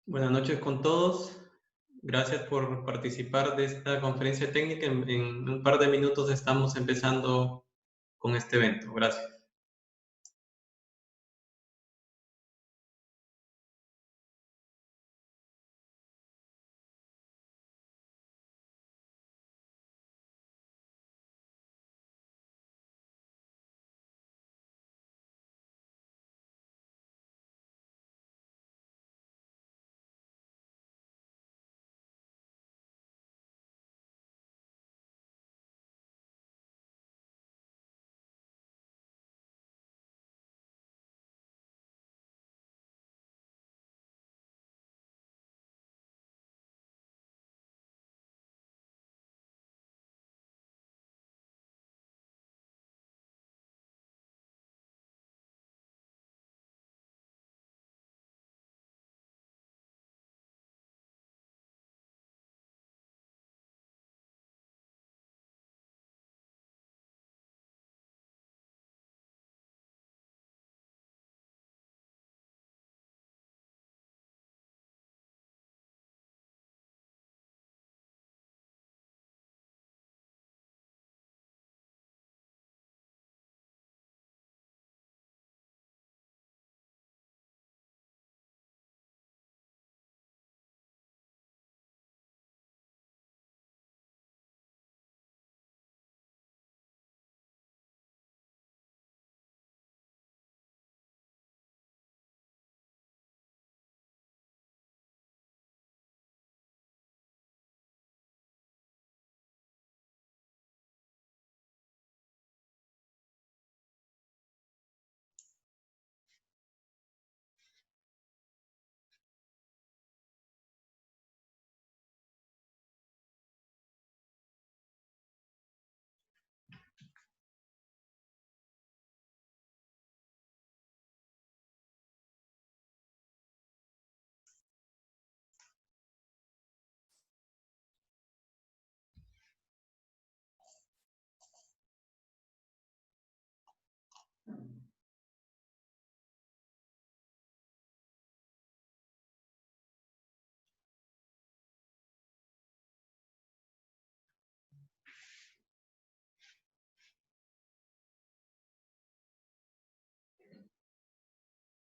Buenas noches con todos. Gracias por participar de esta conferencia técnica. En un par de minutos estamos empezando con este evento. Gracias.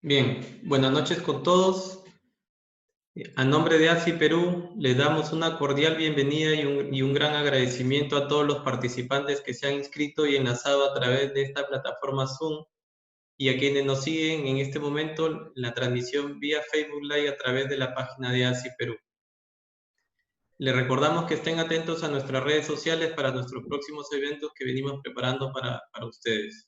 Bien, buenas noches con todos. A nombre de ASI Perú, les damos una cordial bienvenida y un gran agradecimiento a todos los participantes que se han inscrito y enlazado a través de esta plataforma Zoom y a quienes nos siguen en este momento en la transmisión vía Facebook Live a través de la página de ASI Perú. Les recordamos que estén atentos a nuestras redes sociales para nuestros próximos eventos que venimos preparando para ustedes.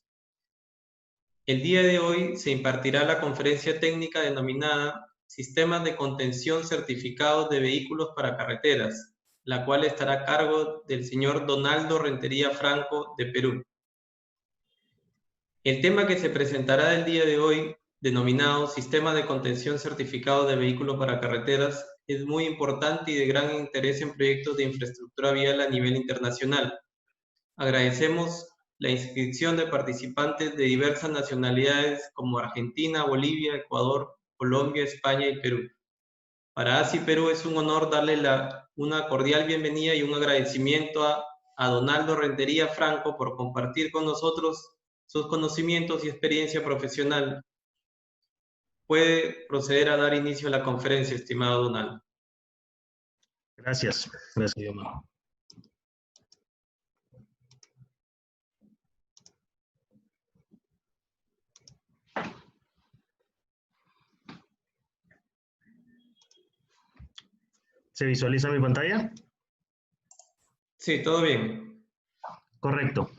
El día de hoy se impartirá la conferencia técnica denominada Sistemas de contención certificados de vehículos para carreteras, la cual estará a cargo del señor Donaldo Rentería Franco de Perú. El tema que se presentará el día de hoy, denominado Sistema de contención certificado de vehículos para carreteras, es muy importante y de gran interés en proyectos de infraestructura vial a nivel internacional. Agradecemos la inscripción de participantes de diversas nacionalidades como Argentina, Bolivia, Ecuador, Colombia, España y Perú. Para ASI Perú es un honor darle una cordial bienvenida y un agradecimiento a Donaldo Rentería Franco por compartir con nosotros sus conocimientos y experiencia profesional. Puede proceder a dar inicio a la conferencia, estimado Donaldo. Gracias, Guillermo. ¿Se visualiza mi pantalla? Sí, todo bien. Correcto.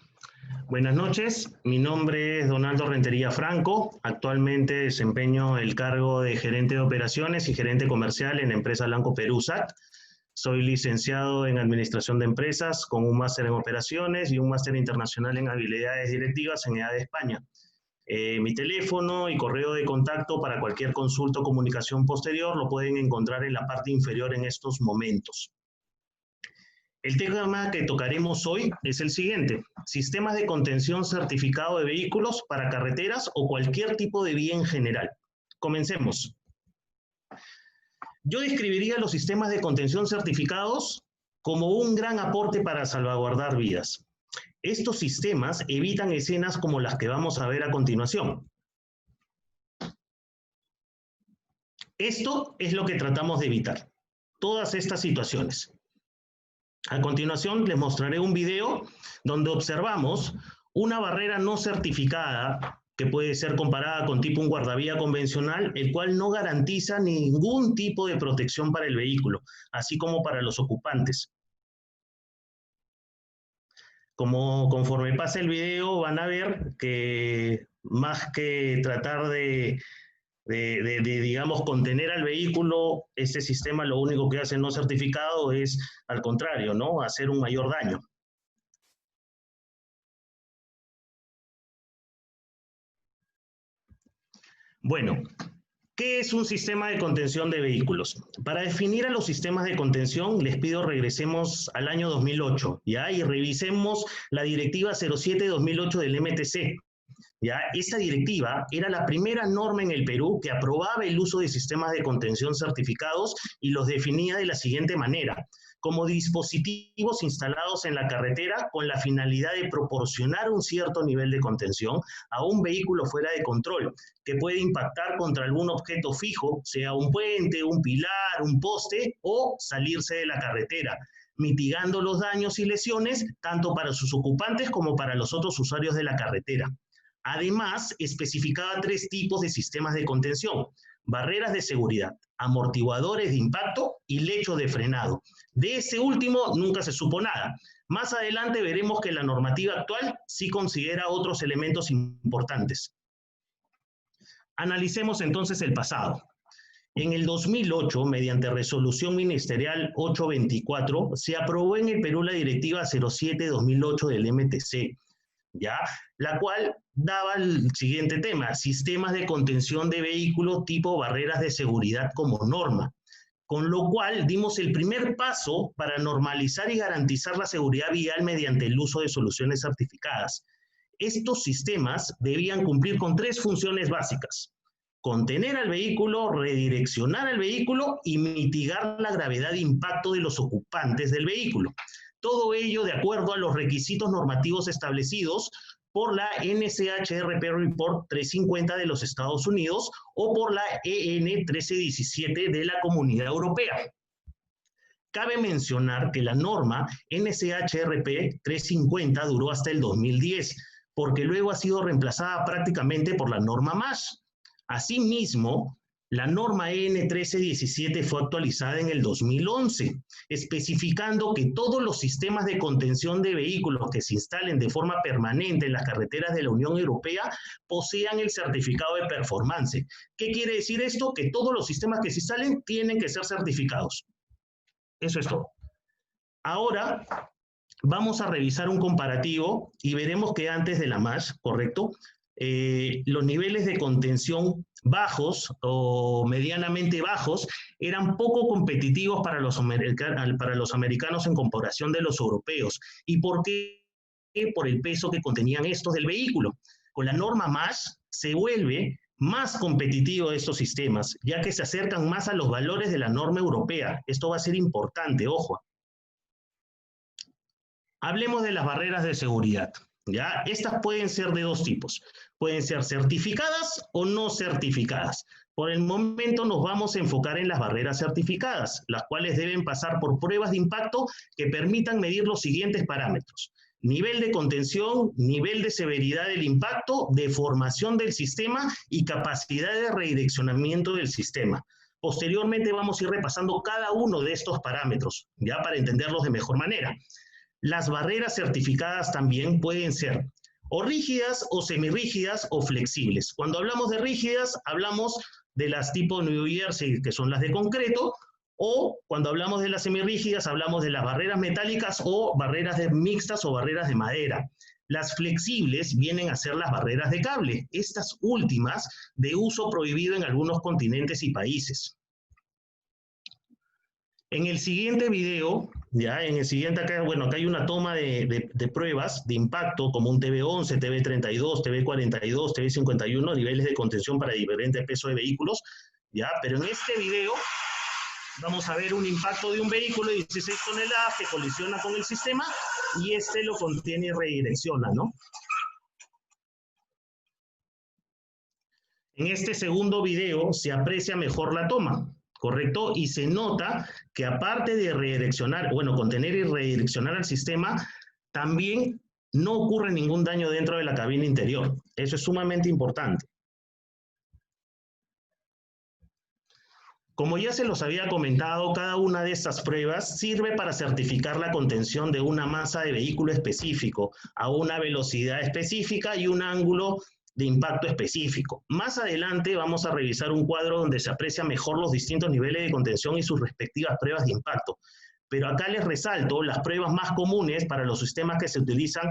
Buenas noches, mi nombre es Donaldo Rentería Franco. Actualmente desempeño el cargo de gerente de operaciones y gerente comercial en la empresa Blanco Perú SAT. Soy licenciado en Administración de Empresas con un máster en Operaciones y un máster internacional en Habilidades Directivas en EADE España. Mi teléfono y correo de contacto para cualquier consulta o comunicación posterior lo pueden encontrar en la parte inferior en estos momentos. El tema que tocaremos hoy es el siguiente: sistemas de contención certificado de vehículos para carreteras o cualquier tipo de vía en general. Comencemos. Yo describiría los sistemas de contención certificados como un gran aporte para salvaguardar vidas. Estos sistemas evitan escenas como las que vamos a ver a continuación. Esto es lo que tratamos de evitar, todas estas situaciones. A continuación les mostraré un video donde observamos una barrera no certificada que puede ser comparada con tipo un guardavía convencional, el cual no garantiza ningún tipo de protección para el vehículo, así como para los ocupantes. Conforme pasa el video van a ver que más que tratar de digamos, contener al vehículo, ese sistema lo único que hace no certificado es, al contrario, ¿no? Hacer un mayor daño. Bueno, ¿qué es un sistema de contención de vehículos? Para definir a los sistemas de contención, les pido regresemos al año 2008, ¿ya? Y revisemos la directiva 07-2008 del MTC. ¿Ya? Esa directiva era la primera norma en el Perú que aprobaba el uso de sistemas de contención certificados y los definía de la siguiente manera: como dispositivos instalados en la carretera con la finalidad de proporcionar un cierto nivel de contención a un vehículo fuera de control, que puede impactar contra algún objeto fijo, sea un puente, un pilar, un poste, o salirse de la carretera, mitigando los daños y lesiones tanto para sus ocupantes como para los otros usuarios de la carretera. Además, especificaba 3 tipos de sistemas de contención: barreras de seguridad, amortiguadores de impacto y lechos de frenado. De ese último nunca se supo nada. Más adelante veremos que la normativa actual sí considera otros elementos importantes. Analicemos entonces el pasado. En el 2008, mediante resolución ministerial 824, se aprobó en el Perú la directiva 07-2008 del MTC, ¿ya? La cual daba el siguiente tema: sistemas de contención de vehículos tipo barreras de seguridad como norma, con lo cual dimos el primer paso para normalizar y garantizar la seguridad vial mediante el uso de soluciones certificadas. Estos sistemas debían cumplir con 3 funciones básicas: contener al vehículo, redireccionar al vehículo y mitigar la gravedad de impacto de los ocupantes del vehículo. Todo ello de acuerdo a los requisitos normativos establecidos por la NCHRP Report 350 de los Estados Unidos o por la EN 1317 de la Comunidad Europea. Cabe mencionar que la norma NCHRP 350 duró hasta el 2010, porque luego ha sido reemplazada prácticamente por la norma MASH. Asimismo, la norma EN 1317 fue actualizada en el 2011, especificando que todos los sistemas de contención de vehículos que se instalen de forma permanente en las carreteras de la Unión Europea posean el certificado de performance. ¿Qué quiere decir esto? Que todos los sistemas que se instalen tienen que ser certificados. Eso es todo. Ahora vamos a revisar un comparativo y veremos que antes de la MASH, ¿correcto?, los niveles de contención bajos o medianamente bajos eran poco competitivos para los americanos en comparación de los europeos. ¿Y por qué? Por el peso que contenían estos del vehículo. Con la norma MASH se vuelve más competitivo estos sistemas, ya que se acercan más a los valores de la norma europea. Esto va a ser importante, ojo. Hablemos de las barreras de seguridad. ¿Ya? Estas pueden ser de 2 tipos. Pueden ser certificadas o no certificadas. Por el momento nos vamos a enfocar en las barreras certificadas, las cuales deben pasar por pruebas de impacto que permitan medir los siguientes parámetros: nivel de contención, nivel de severidad del impacto, deformación del sistema y capacidad de redireccionamiento del sistema. Posteriormente vamos a ir repasando cada uno de estos parámetros, ya para entenderlos de mejor manera. Las barreras certificadas también pueden ser o rígidas o semirrígidas o flexibles. Cuando hablamos de rígidas, hablamos de las tipo New Jersey, que son las de concreto, o cuando hablamos de las semirrígidas, hablamos de las barreras metálicas o barreras mixtas o barreras de madera. Las flexibles vienen a ser las barreras de cable, estas últimas de uso prohibido en algunos continentes y países. En el siguiente video, ya en el siguiente acá, bueno, acá hay una toma de pruebas de impacto como un TB11, TB32, TB42, TB51, niveles de contención para diferentes pesos de vehículos, ya, pero en este video vamos a ver un impacto de un vehículo de 16 toneladas que colisiona con el sistema y este lo contiene y redirecciona, ¿no? En este segundo video se aprecia mejor la toma, ¿correcto? Y se nota que aparte de redireccionar, bueno, contener y redireccionar al sistema, también no ocurre ningún daño dentro de la cabina interior. Eso es sumamente importante. Como ya se los había comentado, cada una de estas pruebas sirve para certificar la contención de una masa de vehículo específico, a una velocidad específica y un ángulo de impacto específico. Más adelante vamos a revisar un cuadro donde se aprecia mejor los distintos niveles de contención y sus respectivas pruebas de impacto. Pero acá les resalto las pruebas más comunes para los sistemas que se utilizan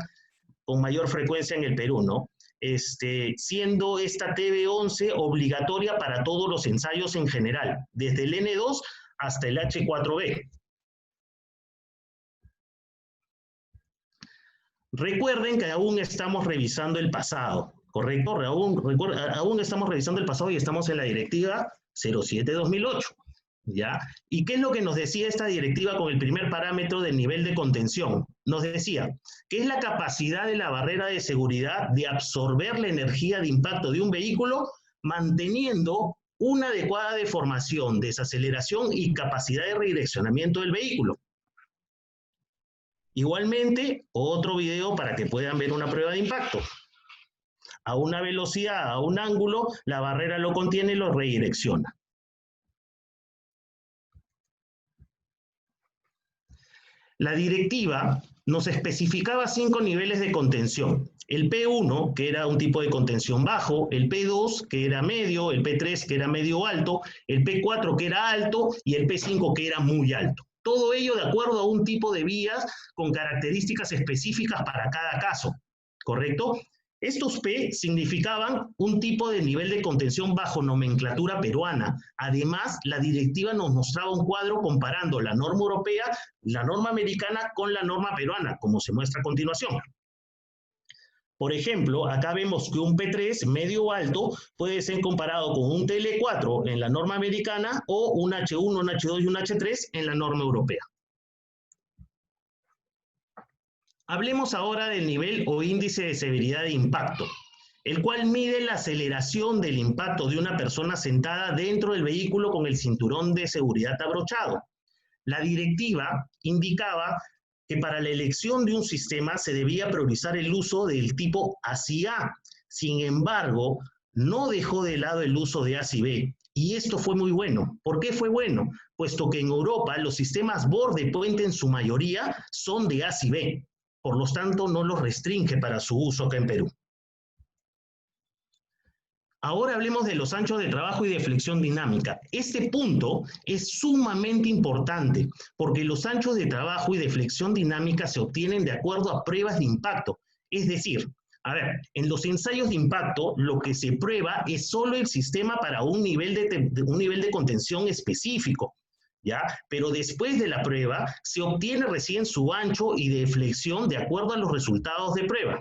con mayor frecuencia en el Perú, ¿no? Siendo esta TB11 obligatoria para todos los ensayos en general, desde el N2 hasta el H4B. Recuerden que aún estamos revisando el pasado, ¿correcto? Aún estamos revisando el pasado y estamos en la directiva 07-2008, ¿ya? ¿Y qué es lo que nos decía esta directiva con el primer parámetro del nivel de contención? Nos decía que es la capacidad de la barrera de seguridad de absorber la energía de impacto de un vehículo manteniendo una adecuada deformación, desaceleración y capacidad de redireccionamiento del vehículo. Igualmente, otro video para que puedan ver una prueba de impacto. A una velocidad, a un ángulo, la barrera lo contiene y lo redirecciona. La directiva nos especificaba 5 niveles de contención. El P1, que era un tipo de contención bajo, el P2, que era medio, el P3, que era medio alto, el P4, que era alto, y el P5, que era muy alto. Todo ello de acuerdo a un tipo de vías con características específicas para cada caso, ¿correcto? Estos P significaban un tipo de nivel de contención bajo nomenclatura peruana. Además, la directiva nos mostraba un cuadro comparando la norma europea, la norma americana con la norma peruana, como se muestra a continuación. Por ejemplo, acá vemos que un P3 medio alto puede ser comparado con un TL4 en la norma americana o un H1, un H2 y un H3 en la norma europea. Hablemos ahora del nivel o índice de severidad de impacto, el cual mide la aceleración del impacto de una persona sentada dentro del vehículo con el cinturón de seguridad abrochado. La directiva indicaba que para la elección de un sistema se debía priorizar el uso del tipo ACI-A. Sin embargo, no dejó de lado el uso de ACI-B. Y esto fue muy bueno. ¿Por qué fue bueno? Puesto que en Europa los sistemas borde-puente en su mayoría son de ACI-B. Por lo tanto, no los restringe para su uso acá en Perú. Ahora hablemos de los anchos de trabajo y de flexión dinámica. Este punto es sumamente importante porque los anchos de trabajo y de flexión dinámica se obtienen de acuerdo a pruebas de impacto. Es decir, a ver, en los ensayos de impacto lo que se prueba es solo el sistema para un nivel de contención específico, ¿ya? Pero después de la prueba se obtiene recién su ancho y de flexión de acuerdo a los resultados de prueba.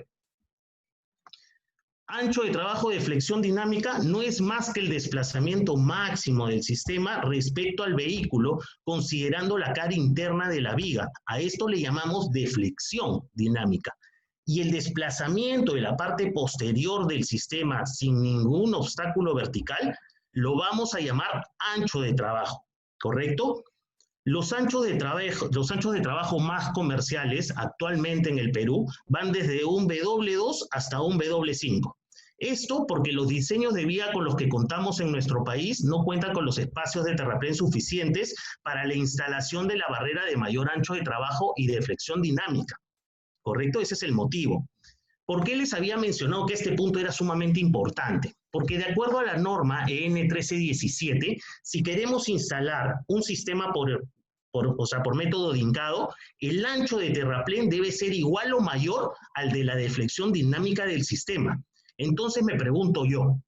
Ancho de trabajo de flexión dinámica no es más que el desplazamiento máximo del sistema respecto al vehículo, considerando la cara interna de la viga. A esto le llamamos deflexión dinámica. Y el desplazamiento de la parte posterior del sistema sin ningún obstáculo vertical, lo vamos a llamar ancho de trabajo, ¿correcto? Los anchos de trabajo más comerciales actualmente en el Perú van desde un W2 hasta un W5. Esto porque los diseños de vía con los que contamos en nuestro país no cuentan con los espacios de terraplén suficientes para la instalación de la barrera de mayor ancho de trabajo y de flexión dinámica. ¿Correcto? Ese es el motivo. ¿Por qué les había mencionado que este punto era sumamente importante? Porque de acuerdo a la norma EN 1317, si queremos instalar un sistema por método de hincado, el ancho de terraplén debe ser igual o mayor al de la deflexión dinámica del sistema. Entonces me pregunto yo,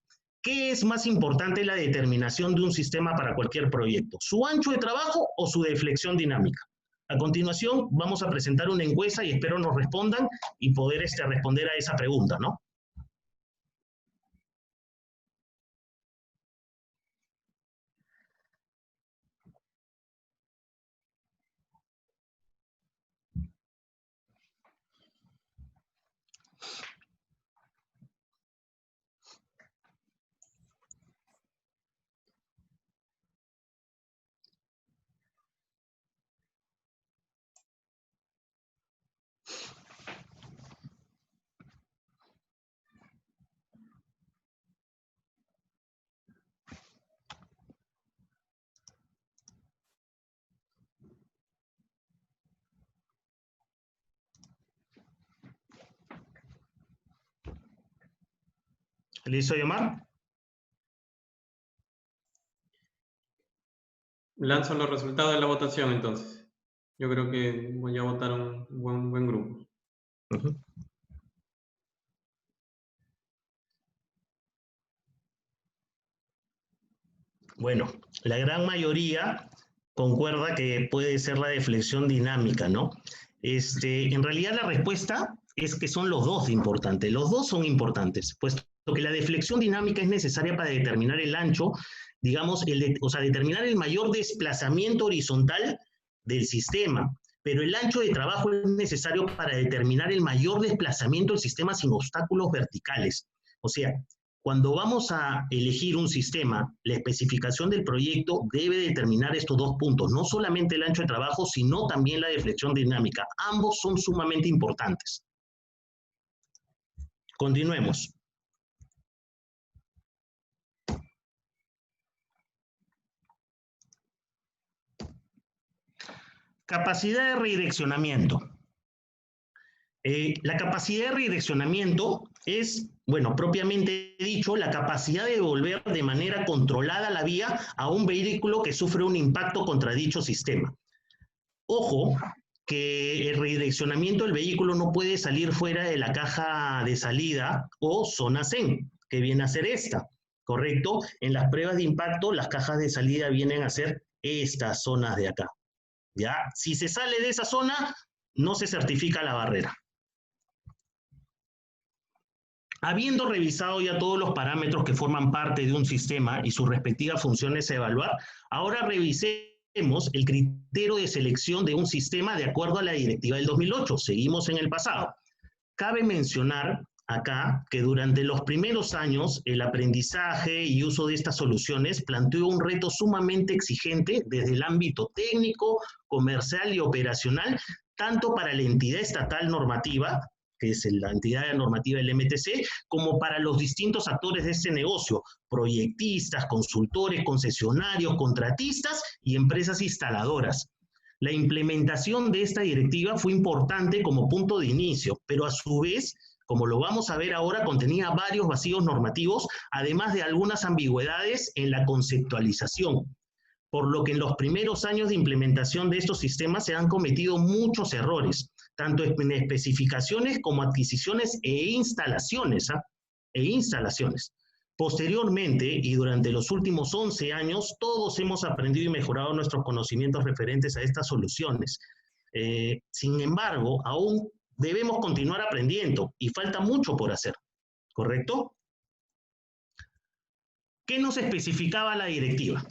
¿qué es más importante en la determinación de un sistema para cualquier proyecto? ¿Su ancho de trabajo o su deflexión dinámica? A continuación vamos a presentar una encuesta y espero nos respondan y poder responder a esa pregunta, ¿no? ¿Listo, Yomar? Lanzo los resultados de la votación entonces. Yo creo que voy a votar un buen grupo. Uh-huh. Bueno, la gran mayoría concuerda que puede ser la deflexión dinámica, ¿no? En realidad la respuesta es que son los dos importantes. Los dos son importantes, puesto que la deflexión dinámica es necesaria para determinar el ancho, digamos, determinar el mayor desplazamiento horizontal del sistema. Pero el ancho de trabajo es necesario para determinar el mayor desplazamiento del sistema sin obstáculos verticales. O sea, cuando vamos a elegir un sistema, la especificación del proyecto debe determinar estos dos puntos, no solamente el ancho de trabajo, sino también la deflexión dinámica. Ambos son sumamente importantes. Continuemos. Capacidad de redireccionamiento. La capacidad de redireccionamiento es, bueno, propiamente dicho, la capacidad de devolver de manera controlada la vía a un vehículo que sufre un impacto contra dicho sistema. Ojo, que el redireccionamiento del vehículo no puede salir fuera de la caja de salida o zona CEN, que viene a ser esta, ¿correcto? En las pruebas de impacto, las cajas de salida vienen a ser estas zonas de acá, ¿ya? Si se sale de esa zona, no se certifica la barrera. Habiendo revisado ya todos los parámetros que forman parte de un sistema y sus respectivas funciones a evaluar, ahora revisemos el criterio de selección de un sistema de acuerdo a la directiva del 2008. Seguimos en el pasado. Cabe mencionar acá que durante los primeros años el aprendizaje y uso de estas soluciones planteó un reto sumamente exigente desde el ámbito técnico, comercial y operacional, tanto para la entidad estatal normativa, que es la entidad normativa del MTC, como para los distintos actores de este negocio, proyectistas, consultores, concesionarios, contratistas y empresas instaladoras. La implementación de esta directiva fue importante como punto de inicio, pero a su vez, como lo vamos a ver ahora, contenía varios vacíos normativos, además de algunas ambigüedades en la conceptualización, por lo que en los primeros años de implementación de estos sistemas se han cometido muchos errores, tanto en especificaciones como adquisiciones e instalaciones. Posteriormente, y durante los últimos 11 años, todos hemos aprendido y mejorado nuestros conocimientos referentes a estas soluciones. Sin embargo, aún debemos continuar aprendiendo y falta mucho por hacer, ¿correcto? ¿Qué nos especificaba la directiva?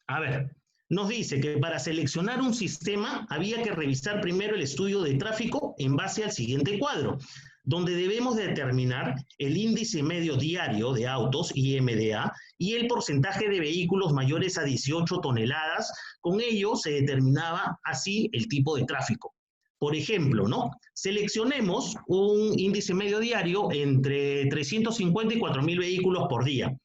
A ver, nos dice que para seleccionar un sistema había que revisar primero el estudio de tráfico en base al siguiente cuadro, donde debemos determinar el índice medio diario de autos, IMDA, y el porcentaje de vehículos mayores a 18 toneladas. Con ello se determinaba así el tipo de tráfico. Por ejemplo, ¿no? Seleccionemos un índice medio diario entre 350 y 4.000 vehículos por día,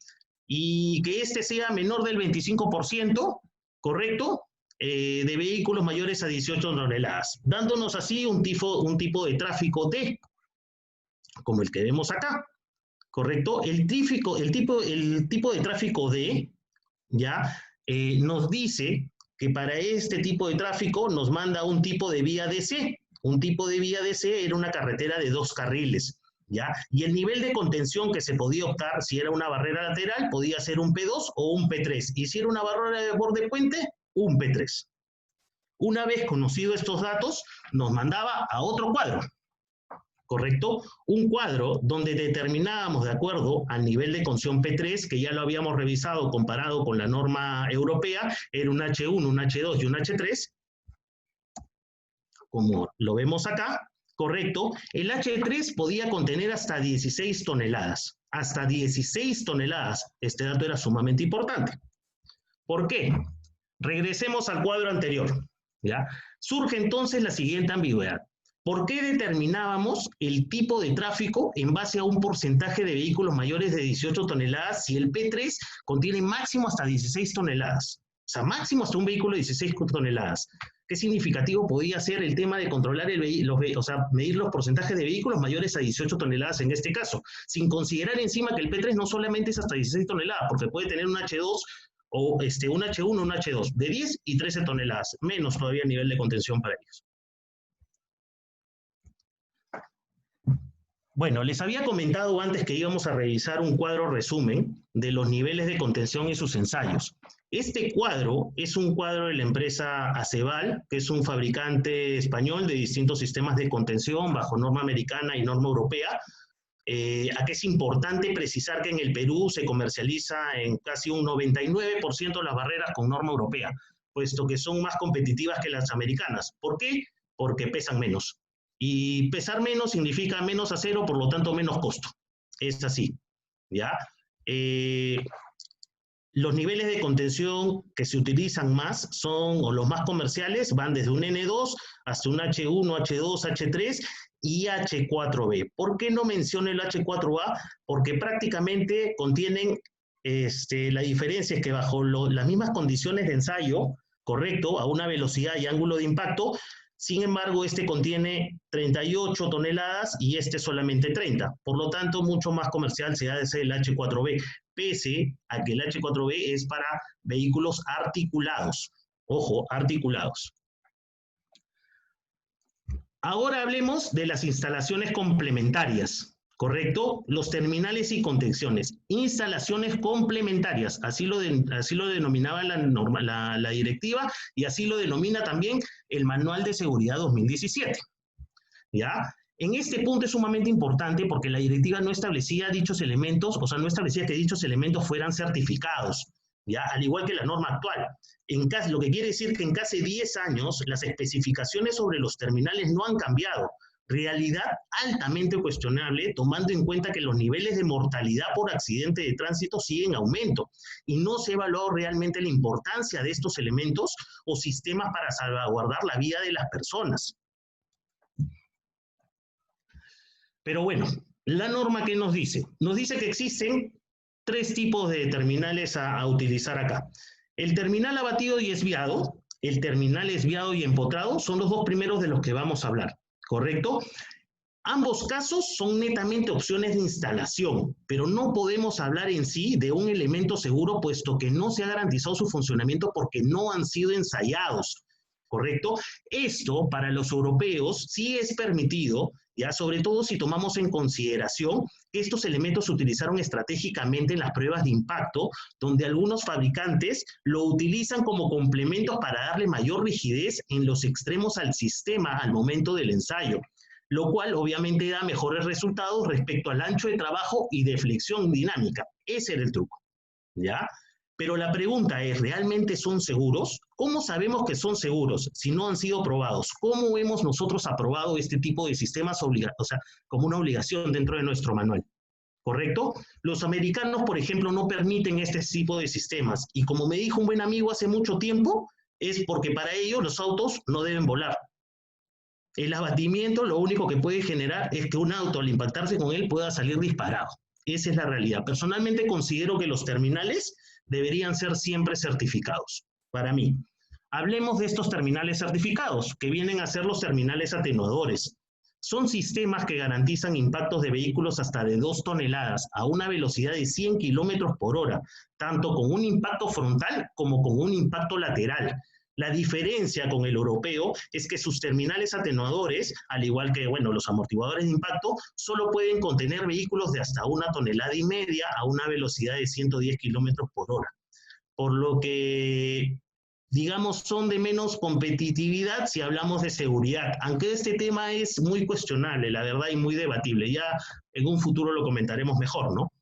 y que este sea menor del 25%, ¿correcto? De vehículos mayores a 18 toneladas, dándonos así un tipo de tráfico T, como el que vemos acá, ¿correcto? El tipo de tráfico D, ya, nos dice que para este tipo de tráfico nos manda un tipo de vía DC. Un tipo de vía DC era una carretera de 2 carriles, ¿ya? Y el nivel de contención que se podía optar, si era una barrera lateral, podía ser un P2 o un P3. Y si era una barrera de borde puente, un P3. Una vez conocidos estos datos, nos mandaba a otro cuadro, ¿correcto? Un cuadro donde determinábamos de acuerdo al nivel de contención P3, que ya lo habíamos revisado comparado con la norma europea, era un H1, un H2 y un H3, como lo vemos acá, ¿correcto? El H3 podía contener hasta 16 toneladas, hasta 16 toneladas. Este dato era sumamente importante. ¿Por qué? Regresemos al cuadro anterior, ¿ya? Surge entonces la siguiente ambigüedad. ¿Por qué determinábamos el tipo de tráfico en base a un porcentaje de vehículos mayores de 18 toneladas si el P3 contiene máximo hasta 16 toneladas? O sea, máximo hasta un vehículo de 16 toneladas. qué significativo podía ser el tema de controlar medir los porcentajes de vehículos mayores a 18 toneladas en este caso, sin considerar encima que el P3 no solamente es hasta 16 toneladas, porque puede tener un H2 o un H1, un H2, de 10 y 13 toneladas, menos todavía a nivel de contención para ellos. Bueno, les había comentado antes que íbamos a revisar un cuadro resumen de los niveles de contención y sus ensayos. Este cuadro es un cuadro de la empresa Aceval, que es un fabricante español de distintos sistemas de contención bajo norma americana y norma europea. Aquí es importante precisar que en el Perú se comercializa en casi un 99% las barreras con norma europea, puesto que son más competitivas que las americanas. ¿Por qué? Porque pesan menos. Y pesar menos significa menos acero, por lo tanto menos costo. Es así, ¿ya? Los niveles de contención que se utilizan más son, o los más comerciales, van desde un N2 hasta un H1, H2, H3 y H4B. ¿Por qué no menciono el H4A? Porque prácticamente contienen, la diferencia es que bajo las mismas condiciones de ensayo, correcto, a una velocidad y ángulo de impacto, sin embargo, este contiene 38 toneladas y este solamente 30. Por lo tanto, mucho más comercial se ha de ser el H4B, pese a que el H4B es para vehículos articulados. Ojo, articulados. Ahora hablemos de las instalaciones complementarias, ¿correcto? Los terminales y contenciones. Instalaciones complementarias, así lo denominaba la directiva y así lo denomina también el Manual de Seguridad 2017. ¿Ya? En este punto es sumamente importante porque la directiva no establecía dichos elementos, o sea, no establecía que dichos elementos fueran certificados, ¿ya? Al igual que la norma actual. Lo que quiere decir que en casi 10 años las especificaciones sobre los terminales no han cambiado. Realidad altamente cuestionable, tomando en cuenta que los niveles de mortalidad por accidente de tránsito siguen en aumento y no se ha evaluado realmente la importancia de estos elementos o sistemas para salvaguardar la vida de las personas. Pero bueno, la norma, ¿qué nos dice? Nos dice que existen 3 tipos de terminales a utilizar acá. El terminal abatido y esviado, el terminal esviado y empotrado son los 2 primeros de los que vamos a hablar. ¿Correcto? Ambos casos son netamente opciones de instalación, pero no podemos hablar en sí de un elemento seguro puesto que no se ha garantizado su funcionamiento porque no han sido ensayados. ¿Correcto? Esto para los europeos sí es permitido, ya sobre todo si tomamos en consideración que estos elementos se utilizaron estratégicamente en las pruebas de impacto, donde algunos fabricantes lo utilizan como complementos para darle mayor rigidez en los extremos al sistema al momento del ensayo, lo cual obviamente da mejores resultados respecto al ancho de trabajo y de flexión dinámica. Ese era el truco, ¿ya? Pero la pregunta es, ¿realmente son seguros? ¿Cómo sabemos que son seguros si no han sido probados? ¿Cómo hemos nosotros aprobado este tipo de sistemas como una obligación dentro de nuestro manual? ¿Correcto? Los americanos, por ejemplo, no permiten este tipo de sistemas. Y como me dijo un buen amigo hace mucho tiempo, es porque para ellos los autos no deben volar. El abatimiento lo único que puede generar es que un auto al impactarse con él pueda salir disparado. Esa es la realidad. Personalmente considero que los terminales deberían ser siempre certificados, para mí. Hablemos de estos terminales certificados, que vienen a ser los terminales atenuadores. Son sistemas que garantizan impactos de vehículos hasta de 2 toneladas a una velocidad de 100 kilómetros por hora, tanto con un impacto frontal como con un impacto lateral. La diferencia con el europeo es que sus terminales atenuadores, al igual que los amortiguadores de impacto, solo pueden contener vehículos de hasta 1,5 toneladas a una velocidad de 110 kilómetros por hora. Por lo que, digamos, son de menos competitividad si hablamos de seguridad, aunque este tema es muy cuestionable, la verdad, y muy debatible. Ya en un futuro lo comentaremos mejor, ¿no?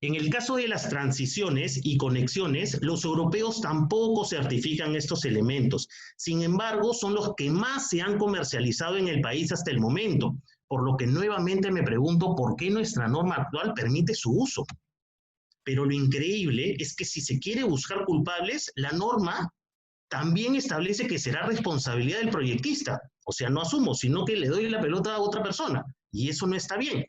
En el caso de las transiciones y conexiones, los europeos tampoco certifican estos elementos. Sin embargo, son los que más se han comercializado en el país hasta el momento, por lo que nuevamente me pregunto por qué nuestra norma actual permite su uso. Pero lo increíble es que si se quiere buscar culpables, la norma también establece que será responsabilidad del proyectista. O sea, no asumo, sino que le doy la pelota a otra persona. Y eso no está bien.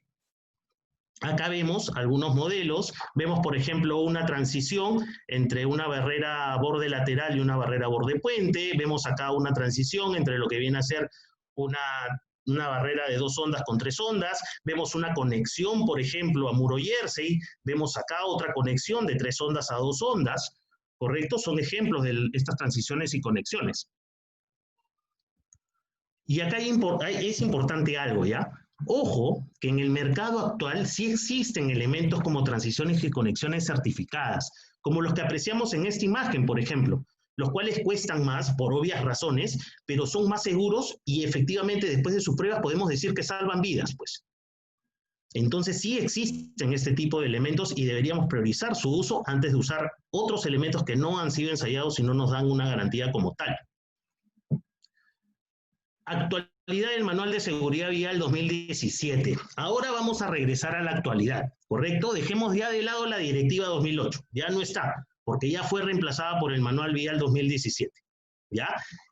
Acá vemos algunos modelos, vemos por ejemplo una transición entre una barrera borde lateral y una barrera borde puente, vemos acá una transición entre lo que viene a ser una barrera de 2 ondas con 3 ondas, vemos una conexión por ejemplo a muro Jersey, vemos acá otra conexión de 3 ondas a 2 ondas, ¿correcto? Son ejemplos de estas transiciones y conexiones. Y acá es importante algo, ¿ya? Ojo, que en el mercado actual sí existen elementos como transiciones y conexiones certificadas, como los que apreciamos en esta imagen, por ejemplo, los cuales cuestan más por obvias razones, pero son más seguros y efectivamente después de sus pruebas podemos decir que salvan vidas, pues. Entonces sí existen este tipo de elementos y deberíamos priorizar su uso antes de usar otros elementos que no han sido ensayados y no nos dan una garantía como tal. Actualidad del Manual de Seguridad Vial 2017. Ahora vamos a regresar a la actualidad, ¿correcto? Dejemos ya de lado la Directiva 2008. Ya no está, porque ya fue reemplazada por el Manual Vial 2017. ¿Ya?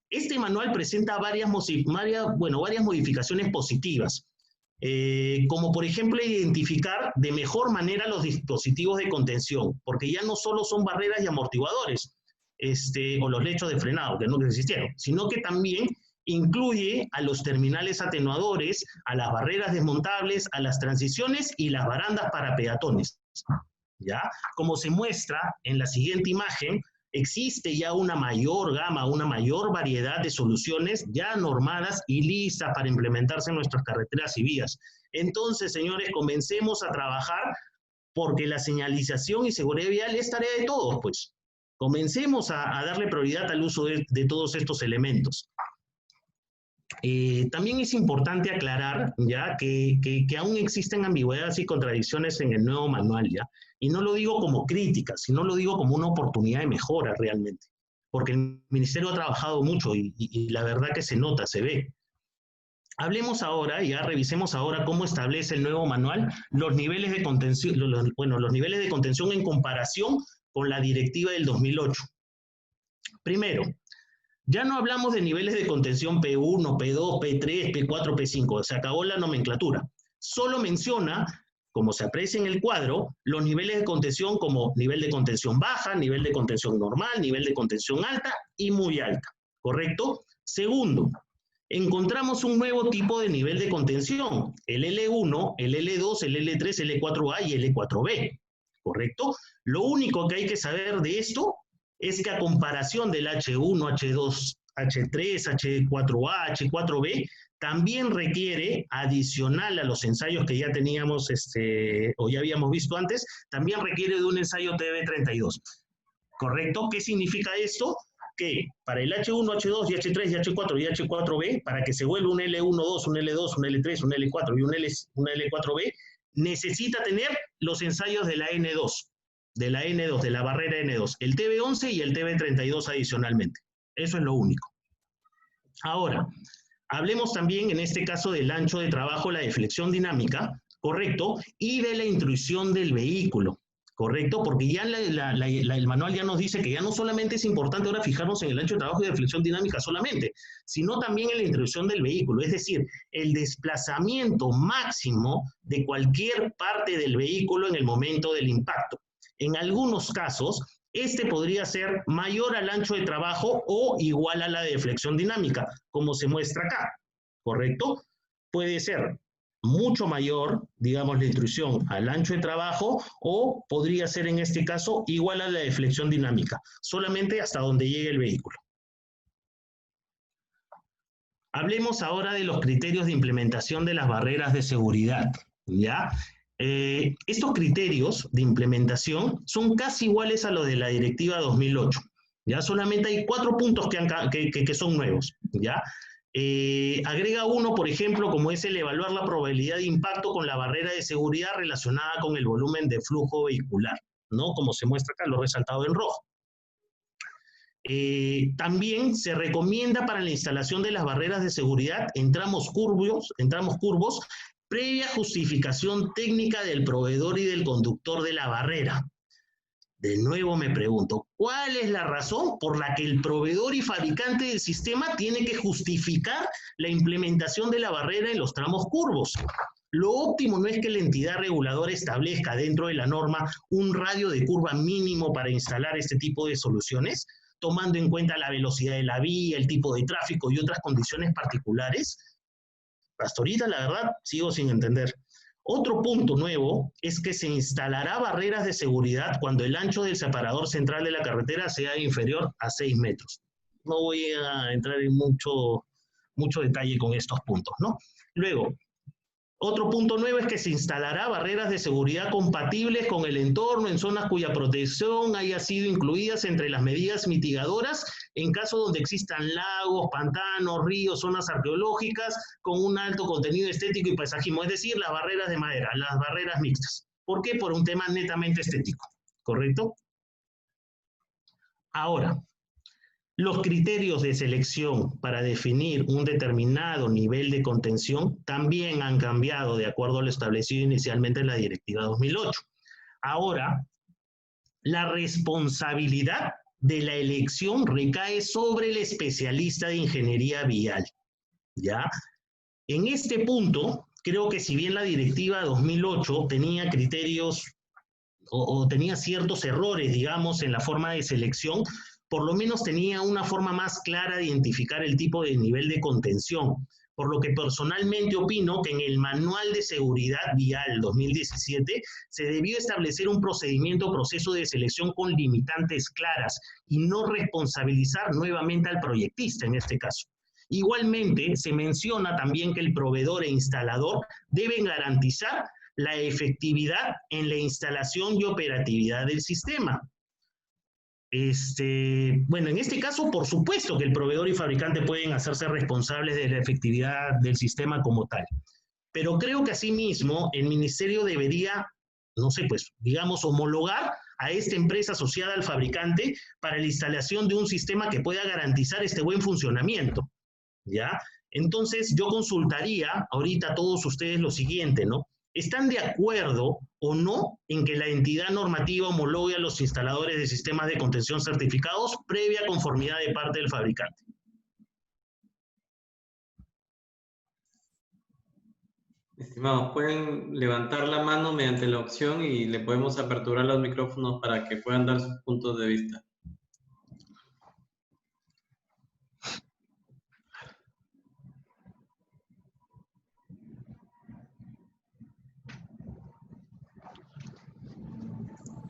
Este manual presenta varias modificaciones positivas, como por ejemplo identificar de mejor manera los dispositivos de contención, porque ya no solo son barreras y amortiguadores, o los lechos de frenado, que nunca existieron, sino que también incluye a los terminales atenuadores, a las barreras desmontables, a las transiciones y las barandas para peatones. ¿Ya? Como se muestra en la siguiente imagen, existe ya una mayor gama, una mayor variedad de soluciones ya normadas y listas para implementarse en nuestras carreteras y vías. Entonces, señores, comencemos a trabajar porque la señalización y seguridad vial es tarea de todos, pues. Comencemos a darle prioridad al uso de todos estos elementos. También es importante aclarar ya que aún existen ambigüedades y contradicciones en el nuevo manual, ¿ya? Y no lo digo como crítica, sino lo digo como una oportunidad de mejora realmente, porque el Ministerio ha trabajado mucho y la verdad que se nota, se ve. Hablemos ahora, ya revisemos ahora cómo establece el nuevo manual los niveles de contención, los niveles de contención en comparación con la directiva del 2008. Primero, ya no hablamos de niveles de contención P1, P2, P3, P4, P5, se acabó la nomenclatura. Solo menciona, como se aprecia en el cuadro, los niveles de contención como nivel de contención baja, nivel de contención normal, nivel de contención alta y muy alta, ¿correcto? Segundo, encontramos un nuevo tipo de nivel de contención, el L1, el L2, el L3, el L4A y el L4B, ¿correcto? Lo único que hay que saber de esto es que a comparación del H1, H2, H3, H4A, H4B, también requiere, adicional a los ensayos que ya teníamos o ya habíamos visto antes, también requiere de un ensayo TB32. ¿Correcto? ¿Qué significa esto? Que para el H1, H2, y H3, y H4 y H4B, para que se vuelva un L1-2, un L2, un L3, un L4 y un L4B, necesita tener los ensayos de la N2, de la barrera N2, el TB11 y el TB32 adicionalmente. Eso es lo único. Ahora, hablemos también en este caso del ancho de trabajo, la deflexión dinámica, ¿correcto? Y de la intrusión del vehículo, ¿correcto? Porque ya el manual ya nos dice que ya no solamente es importante ahora fijarnos en el ancho de trabajo y deflexión dinámica solamente, sino también en la intrusión del vehículo, es decir, el desplazamiento máximo de cualquier parte del vehículo en el momento del impacto. En algunos casos, este podría ser mayor al ancho de trabajo o igual a la deflexión dinámica, como se muestra acá, ¿correcto? Puede ser mucho mayor, digamos, la intrusión al ancho de trabajo o podría ser en este caso igual a la deflexión dinámica, solamente hasta donde llegue el vehículo. Hablemos ahora de los criterios de implementación de las barreras de seguridad, ¿ya? Estos criterios de implementación son casi iguales a los de la Directiva 2008. ¿Ya? Solamente hay 4 puntos que son nuevos. ¿Ya? Agrega uno, por ejemplo, como es el evaluar la probabilidad de impacto con la barrera de seguridad relacionada con el volumen de flujo vehicular, ¿no? Como se muestra acá, lo resaltado en rojo. También se recomienda para la instalación de las barreras de seguridad en tramos curvos, previa justificación técnica del proveedor y del conductor de la barrera. De nuevo me pregunto, ¿cuál es la razón por la que el proveedor y fabricante del sistema tiene que justificar la implementación de la barrera en los tramos curvos? Lo óptimo no es que la entidad reguladora establezca dentro de la norma un radio de curva mínimo para instalar este tipo de soluciones, tomando en cuenta la velocidad de la vía, el tipo de tráfico y otras condiciones particulares. Hasta ahorita, la verdad, sigo sin entender. Otro punto nuevo es que se instalará barreras de seguridad cuando el ancho del separador central de la carretera sea inferior a 6 metros. No voy a entrar en mucho detalle con estos puntos, ¿no? Luego, otro punto nuevo es que se instalará barreras de seguridad compatibles con el entorno en zonas cuya protección haya sido incluidas entre las medidas mitigadoras en caso donde existan lagos, pantanos, ríos, zonas arqueológicas con un alto contenido estético y paisajismo, es decir, las barreras de madera, las barreras mixtas. ¿Por qué? Por un tema netamente estético, ¿correcto? Ahora, los criterios de selección para definir un determinado nivel de contención también han cambiado de acuerdo a lo establecido inicialmente en la Directiva 2008. Ahora, la responsabilidad de la elección recae sobre el especialista de ingeniería vial, ¿ya? En este punto, creo que si bien la Directiva 2008 tenía criterios o tenía ciertos errores, digamos, en la forma de selección, por lo menos tenía una forma más clara de identificar el tipo de nivel de contención. Por lo que personalmente opino que en el Manual de Seguridad Vial 2017 se debió establecer un proceso de selección con limitantes claras y no responsabilizar nuevamente al proyectista en este caso. Igualmente, se menciona también que el proveedor e instalador deben garantizar la efectividad en la instalación y operatividad del sistema. Bueno, en este caso, por supuesto que el proveedor y fabricante pueden hacerse responsables de la efectividad del sistema como tal. Pero creo que asimismo el ministerio debería, no sé, pues, digamos, homologar a esta empresa asociada al fabricante para la instalación de un sistema que pueda garantizar este buen funcionamiento, ¿ya? Entonces, yo consultaría ahorita a todos ustedes lo siguiente, ¿no? ¿Están de acuerdo o no en que la entidad normativa homologue a los instaladores de sistemas de contención certificados previa conformidad de parte del fabricante? Estimados, pueden levantar la mano mediante la opción y le podemos aperturar los micrófonos para que puedan dar sus puntos de vista.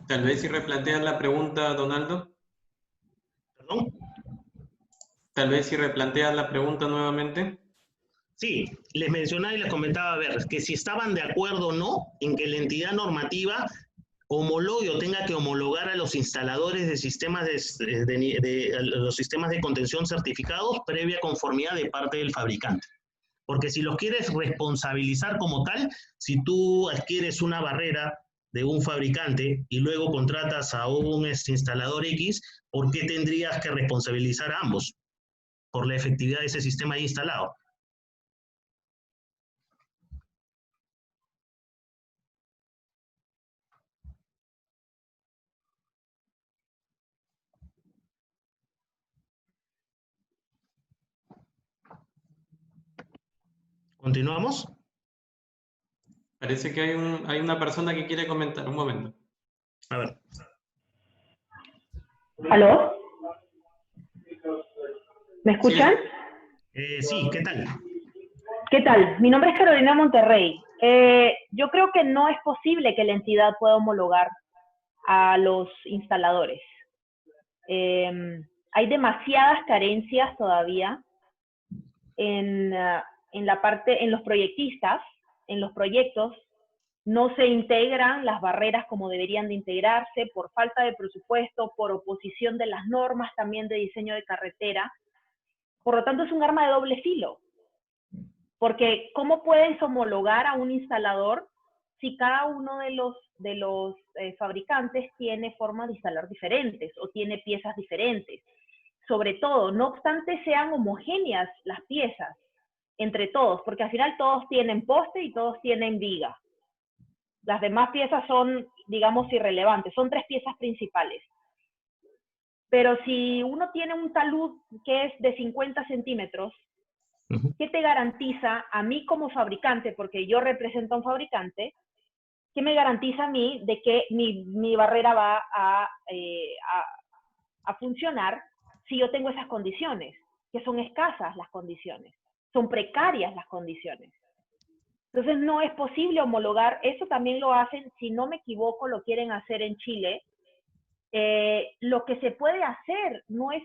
Tal vez si replanteas la pregunta, Donaldo. ¿Perdón? Tal vez si replanteas la pregunta nuevamente. Sí, les mencionaba y les comentaba, a ver, que si estaban de acuerdo o no en que la entidad normativa homologue o tenga que homologar a los instaladores de sistemas los sistemas de contención certificados previa conformidad de parte del fabricante. Porque si los quieres responsabilizar como tal, si tú adquieres una barrera de un fabricante y luego contratas a un instalador X, ¿por qué tendrías que responsabilizar a ambos por la efectividad de ese sistema instalado? ¿Continuamos? Parece que hay una persona que quiere comentar. Un momento. A ver. ¿Aló? ¿Me escuchan? Sí, ¿qué tal? ¿Qué tal? Mi nombre es Carolina Monterrey. Yo creo que no es posible que la entidad pueda homologar a los instaladores. Hay demasiadas carencias todavía en los proyectistas, en los proyectos. No se integran las barreras como deberían de integrarse por falta de presupuesto, por oposición de las normas también de diseño de carretera. Por lo tanto, es un arma de doble filo. Porque ¿cómo puedes homologar a un instalador si cada uno de los fabricantes tiene formas de instalar diferentes o tiene piezas diferentes? Sobre todo, no obstante sean homogéneas las piezas entre todos, porque al final todos tienen poste y todos tienen viga. Las demás piezas son, digamos, irrelevantes. Son 3 piezas principales. Pero si uno tiene un talud que es de 50 centímetros ¿Qué te garantiza a mí como fabricante, porque yo represento a un fabricante, qué me garantiza a mí de que mi barrera va a funcionar si yo tengo esas condiciones? Que son escasas las condiciones, son precarias las condiciones. Entonces no es posible homologar, eso también lo hacen, si no me equivoco, lo quieren hacer en Chile. Lo que se puede hacer no es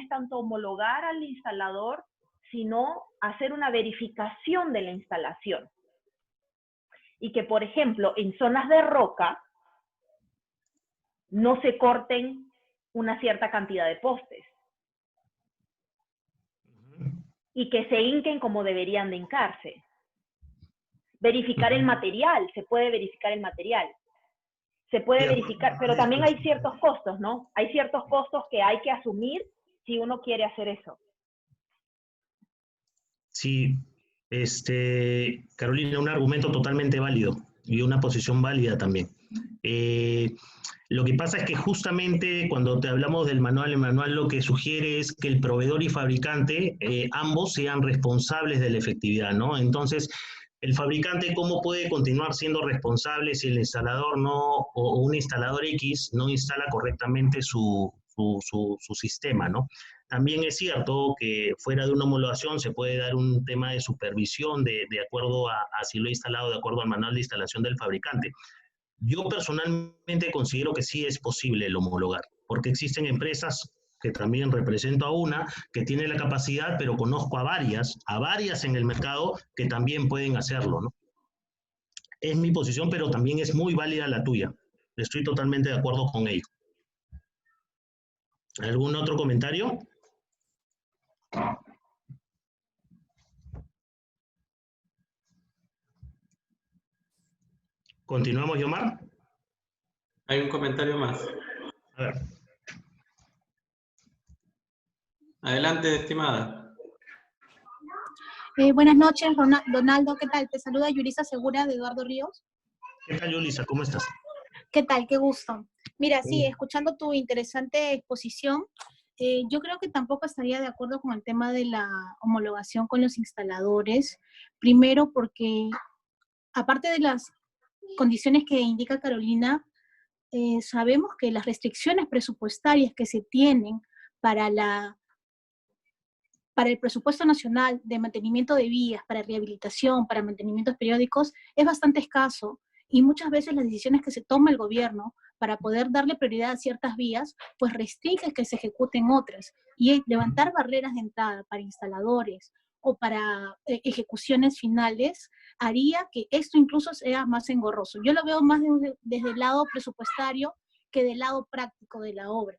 tanto homologar al instalador, sino hacer una verificación de la instalación. Y que, por ejemplo, en zonas de roca no se corten una cierta cantidad de postes. Y que se hinquen como deberían de hincarse. Verificar el material, se puede verificar el material. Se puede verificar, pero también hay ciertos costos, ¿no? Hay ciertos costos que hay que asumir si uno quiere hacer eso. Sí, Carolina, un argumento totalmente válido y una posición válida también. Lo que pasa es que justamente cuando te hablamos del manual, el manual lo que sugiere es que el proveedor y fabricante, ambos sean responsables de la efectividad, ¿no? Entonces, el fabricante, ¿cómo puede continuar siendo responsable si el instalador no, o un instalador X no instala correctamente su sistema, ¿no? También es cierto que fuera de una homologación se puede dar un tema de supervisión de acuerdo a si lo he instalado de acuerdo al manual de instalación del fabricante. Yo personalmente considero que sí es posible el homologar, porque existen empresas que también represento a una, que tiene la capacidad, pero conozco a varias en el mercado que también pueden hacerlo, ¿no? Es mi posición, pero también es muy válida la tuya. Estoy totalmente de acuerdo con ello. ¿Algún otro comentario? ¿Continuamos, Yomar? Hay un comentario más. A ver. Adelante, estimada. Buenas noches, Donaldo, ¿qué tal? Te saluda Yurisa Segura de Eduardo Ríos. ¿Qué tal, Yulisa? ¿Cómo estás? ¿Qué tal? Qué gusto. Mira, sí, escuchando tu interesante exposición, yo creo que tampoco estaría de acuerdo con el tema de la homologación con los instaladores. Primero porque, aparte de las condiciones que indica Carolina, sabemos que las restricciones presupuestarias que se tienen para el presupuesto nacional de mantenimiento de vías, para rehabilitación, para mantenimientos periódicos, es bastante escaso, y muchas veces las decisiones que se toma el gobierno para poder darle prioridad a ciertas vías, pues restringen que se ejecuten otras, y levantar barreras de entrada para instaladores o para ejecuciones finales haría que esto incluso sea más engorroso. Yo lo veo más desde el lado presupuestario que del lado práctico de la obra.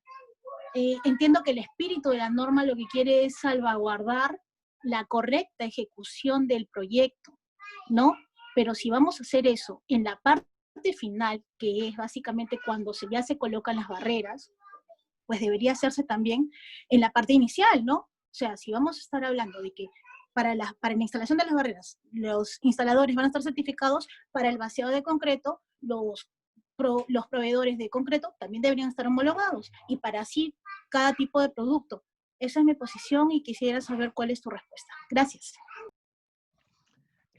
Entiendo que el espíritu de la norma lo que quiere es salvaguardar la correcta ejecución del proyecto, ¿no? Pero si vamos a hacer eso en la parte final, que es básicamente cuando ya se colocan las barreras, pues debería hacerse también en la parte inicial, ¿no? O sea, si vamos a estar hablando de que para la instalación de las barreras, los instaladores van a estar certificados, para el vaciado de concreto, los proveedores de concreto también deberían estar homologados, y para así cada tipo de producto. Esa es mi posición y quisiera saber cuál es tu respuesta. Gracias.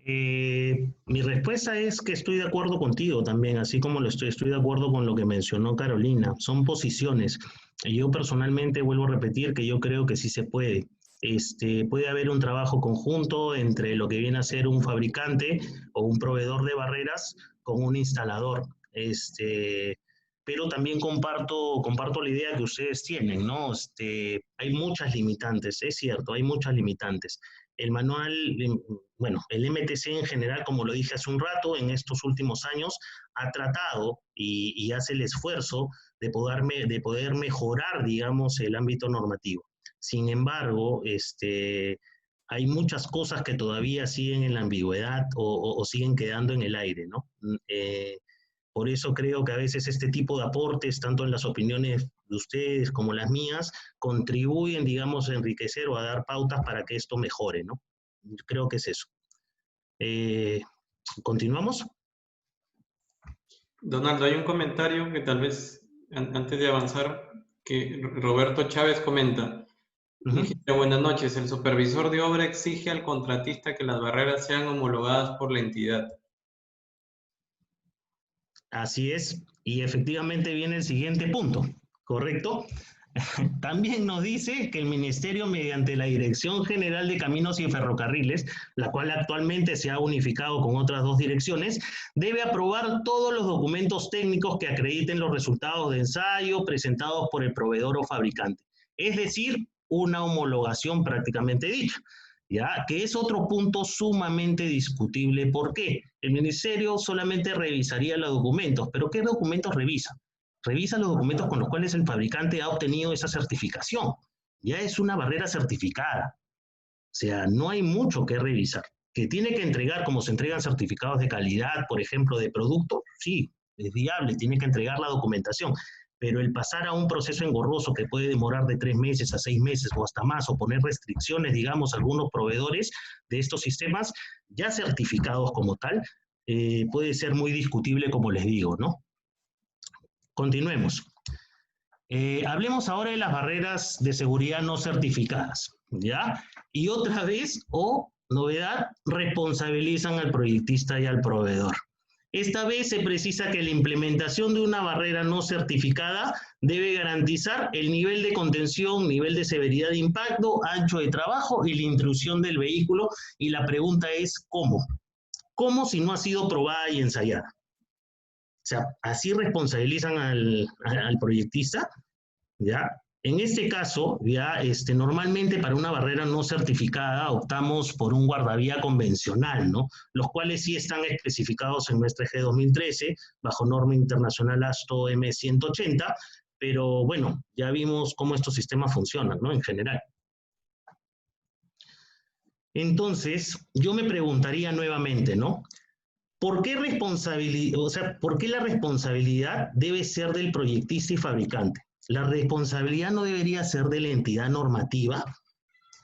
Mi respuesta es que estoy de acuerdo contigo también, así como estoy de acuerdo con lo que mencionó Carolina. Son posiciones. Yo personalmente vuelvo a repetir que yo creo que sí se puede. Puede haber un trabajo conjunto entre lo que viene a ser un fabricante o un proveedor de barreras con un instalador. Pero también comparto la idea que ustedes tienen, ¿no? Hay muchas limitantes, es cierto, hay muchas limitantes. El manual, bueno, el MTC en general, como lo dije hace un rato, en estos últimos años, ha tratado y hace el esfuerzo de poder mejorar, digamos, el ámbito normativo. Sin embargo, hay muchas cosas que todavía siguen en la ambigüedad o siguen quedando en el aire, ¿no? Por eso creo que a veces este tipo de aportes, tanto en las opiniones de ustedes como las mías, contribuyen, digamos, a enriquecer o a dar pautas para que esto mejore, ¿no? Creo que es eso. ¿Continuamos? Donaldo, hay un comentario que tal vez, antes de avanzar, que Roberto Chávez comenta. Ingeniero, buenas noches. El supervisor de obra exige al contratista que las barreras sean homologadas por la entidad. Así es, y efectivamente viene el siguiente punto, ¿correcto? También nos dice que el Ministerio, mediante la Dirección General de Caminos y Ferrocarriles, la cual actualmente se ha unificado con otras dos direcciones, debe aprobar todos los documentos técnicos que acrediten los resultados de ensayo presentados por el proveedor o fabricante. Es decir, una homologación prácticamente dicha, ¿ya? Que es otro punto sumamente discutible. ¿Por qué? El Ministerio solamente revisaría los documentos, pero ¿qué documentos revisa? Revisa los documentos con los cuales el fabricante ha obtenido esa certificación. Ya es una barrera certificada. O sea, no hay mucho que revisar. ¿Que tiene que entregar como se entregan certificados de calidad, por ejemplo, de producto? Sí, es viable, tiene que entregar la documentación. Pero el pasar a un proceso engorroso que puede demorar de 3 meses a 6 meses o hasta más, o poner restricciones, digamos, a algunos proveedores de estos sistemas ya certificados como tal, puede ser muy discutible, como les digo, ¿no? Continuemos. Hablemos ahora de las barreras de seguridad no certificadas, ¿ya? Y otra vez, novedad, responsabilizan al proyectista y al proveedor. Esta vez se precisa que la implementación de una barrera no certificada debe garantizar el nivel de contención, nivel de severidad de impacto, ancho de trabajo y la intrusión del vehículo. Y la pregunta es, ¿cómo? ¿Cómo si no ha sido probada y ensayada? O sea, así responsabilizan al proyectista, ¿ya? En este caso, ya, normalmente para una barrera no certificada optamos por un guardavía convencional, ¿no? Los cuales sí están especificados en nuestra EG 2013, bajo norma internacional ASTO M180, pero bueno, ya vimos cómo estos sistemas funcionan, ¿no? En general. Entonces, yo me preguntaría nuevamente, ¿no? ¿Por qué ¿por qué la responsabilidad debe ser del proyectista y fabricante? La responsabilidad no debería ser de la entidad normativa.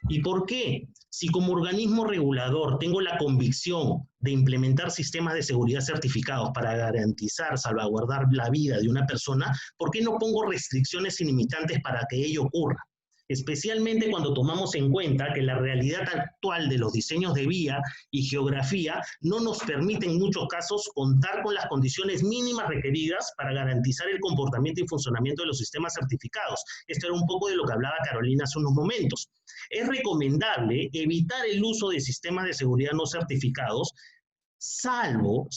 ¿Y por qué? Si como organismo regulador tengo la convicción de implementar sistemas de seguridad certificados para garantizar, salvaguardar la vida de una persona, ¿por qué no pongo restricciones ilimitantes para que ello ocurra? Especialmente cuando tomamos en cuenta que la realidad actual de los diseños de vía y geografía no nos permite en muchos casos contar con las condiciones mínimas requeridas para garantizar el comportamiento y funcionamiento de los sistemas certificados. Esto era un poco de lo que hablaba Carolina hace unos momentos. Es recomendable evitar el uso de sistemas de seguridad no certificados, salvo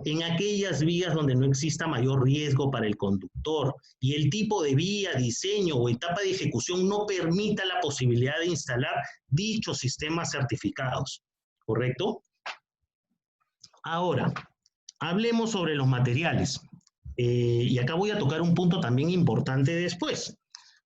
en aquellas vías donde no exista mayor riesgo para el conductor y el tipo de vía, diseño o etapa de ejecución no permita la posibilidad de instalar dichos sistemas certificados, ¿correcto? Ahora, hablemos sobre los materiales. Y acá voy a tocar un punto también importante después.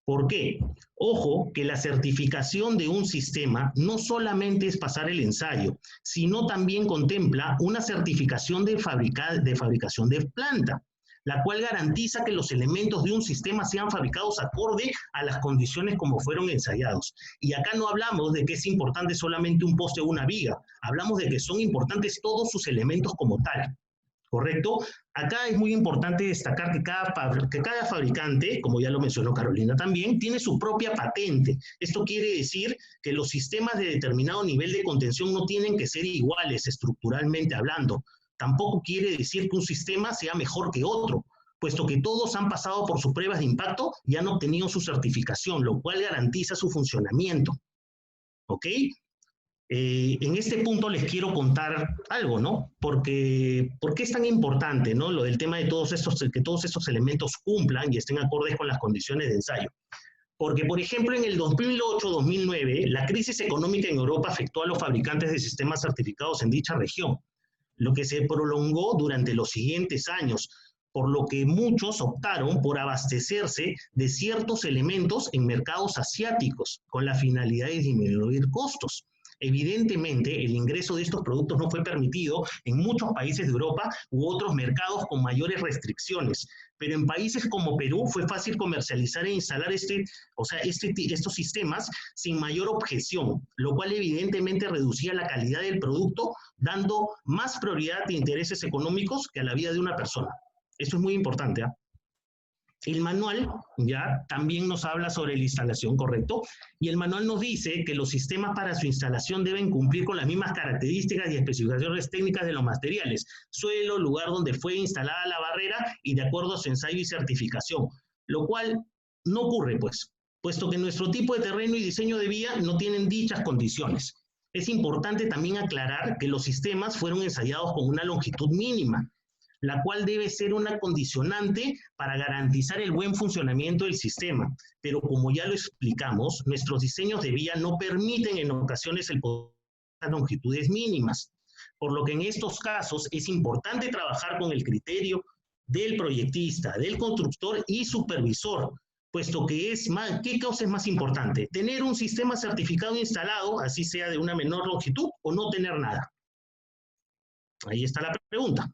¿Por qué? Ojo que la certificación de un sistema no solamente es pasar el ensayo, sino también contempla una certificación de fabricación de planta, la cual garantiza que los elementos de un sistema sean fabricados acorde a las condiciones como fueron ensayados. Y acá no hablamos de que es importante solamente un poste o una viga, hablamos de que son importantes todos sus elementos como tal. ¿Correcto? Acá es muy importante destacar que cada fabricante, como ya lo mencionó Carolina también, tiene su propia patente. Esto quiere decir que los sistemas de determinado nivel de contención no tienen que ser iguales estructuralmente hablando. Tampoco quiere decir que un sistema sea mejor que otro, puesto que todos han pasado por sus pruebas de impacto y han obtenido su certificación, lo cual garantiza su funcionamiento. ¿Ok? En este punto les quiero contar algo, ¿no? ¿Por qué es tan importante, ¿no? Lo del tema de que todos estos elementos cumplan y estén acordes con las condiciones de ensayo. Porque, por ejemplo, en el 2008-2009, la crisis económica en Europa afectó a los fabricantes de sistemas certificados en dicha región, lo que se prolongó durante los siguientes años, por lo que muchos optaron por abastecerse de ciertos elementos en mercados asiáticos, con la finalidad de disminuir costos. Evidentemente, el ingreso de estos productos no fue permitido en muchos países de Europa u otros mercados con mayores restricciones, pero en países como Perú fue fácil comercializar e instalar estos sistemas sin mayor objeción, lo cual evidentemente reducía la calidad del producto, dando más prioridad de intereses económicos que a la vida de una persona. Esto es muy importante, ¿eh? El manual ya también nos habla sobre la instalación, ¿correcto? Y el manual nos dice que los sistemas para su instalación deben cumplir con las mismas características y especificaciones técnicas de los materiales, suelo, lugar donde fue instalada la barrera y de acuerdo a su ensayo y certificación, lo cual no ocurre, pues, puesto que nuestro tipo de terreno y diseño de vía no tienen dichas condiciones. Es importante también aclarar que los sistemas fueron ensayados con una longitud mínima, la cual debe ser una condicionante para garantizar el buen funcionamiento del sistema. Pero como ya lo explicamos, nuestros diseños de vía no permiten en ocasiones el poder de longitudes mínimas, por lo que en estos casos es importante trabajar con el criterio del proyectista, del constructor y supervisor, puesto que ¿qué cosa es más importante? ¿Tener un sistema certificado instalado, así sea de una menor longitud, o no tener nada? Ahí está la pregunta.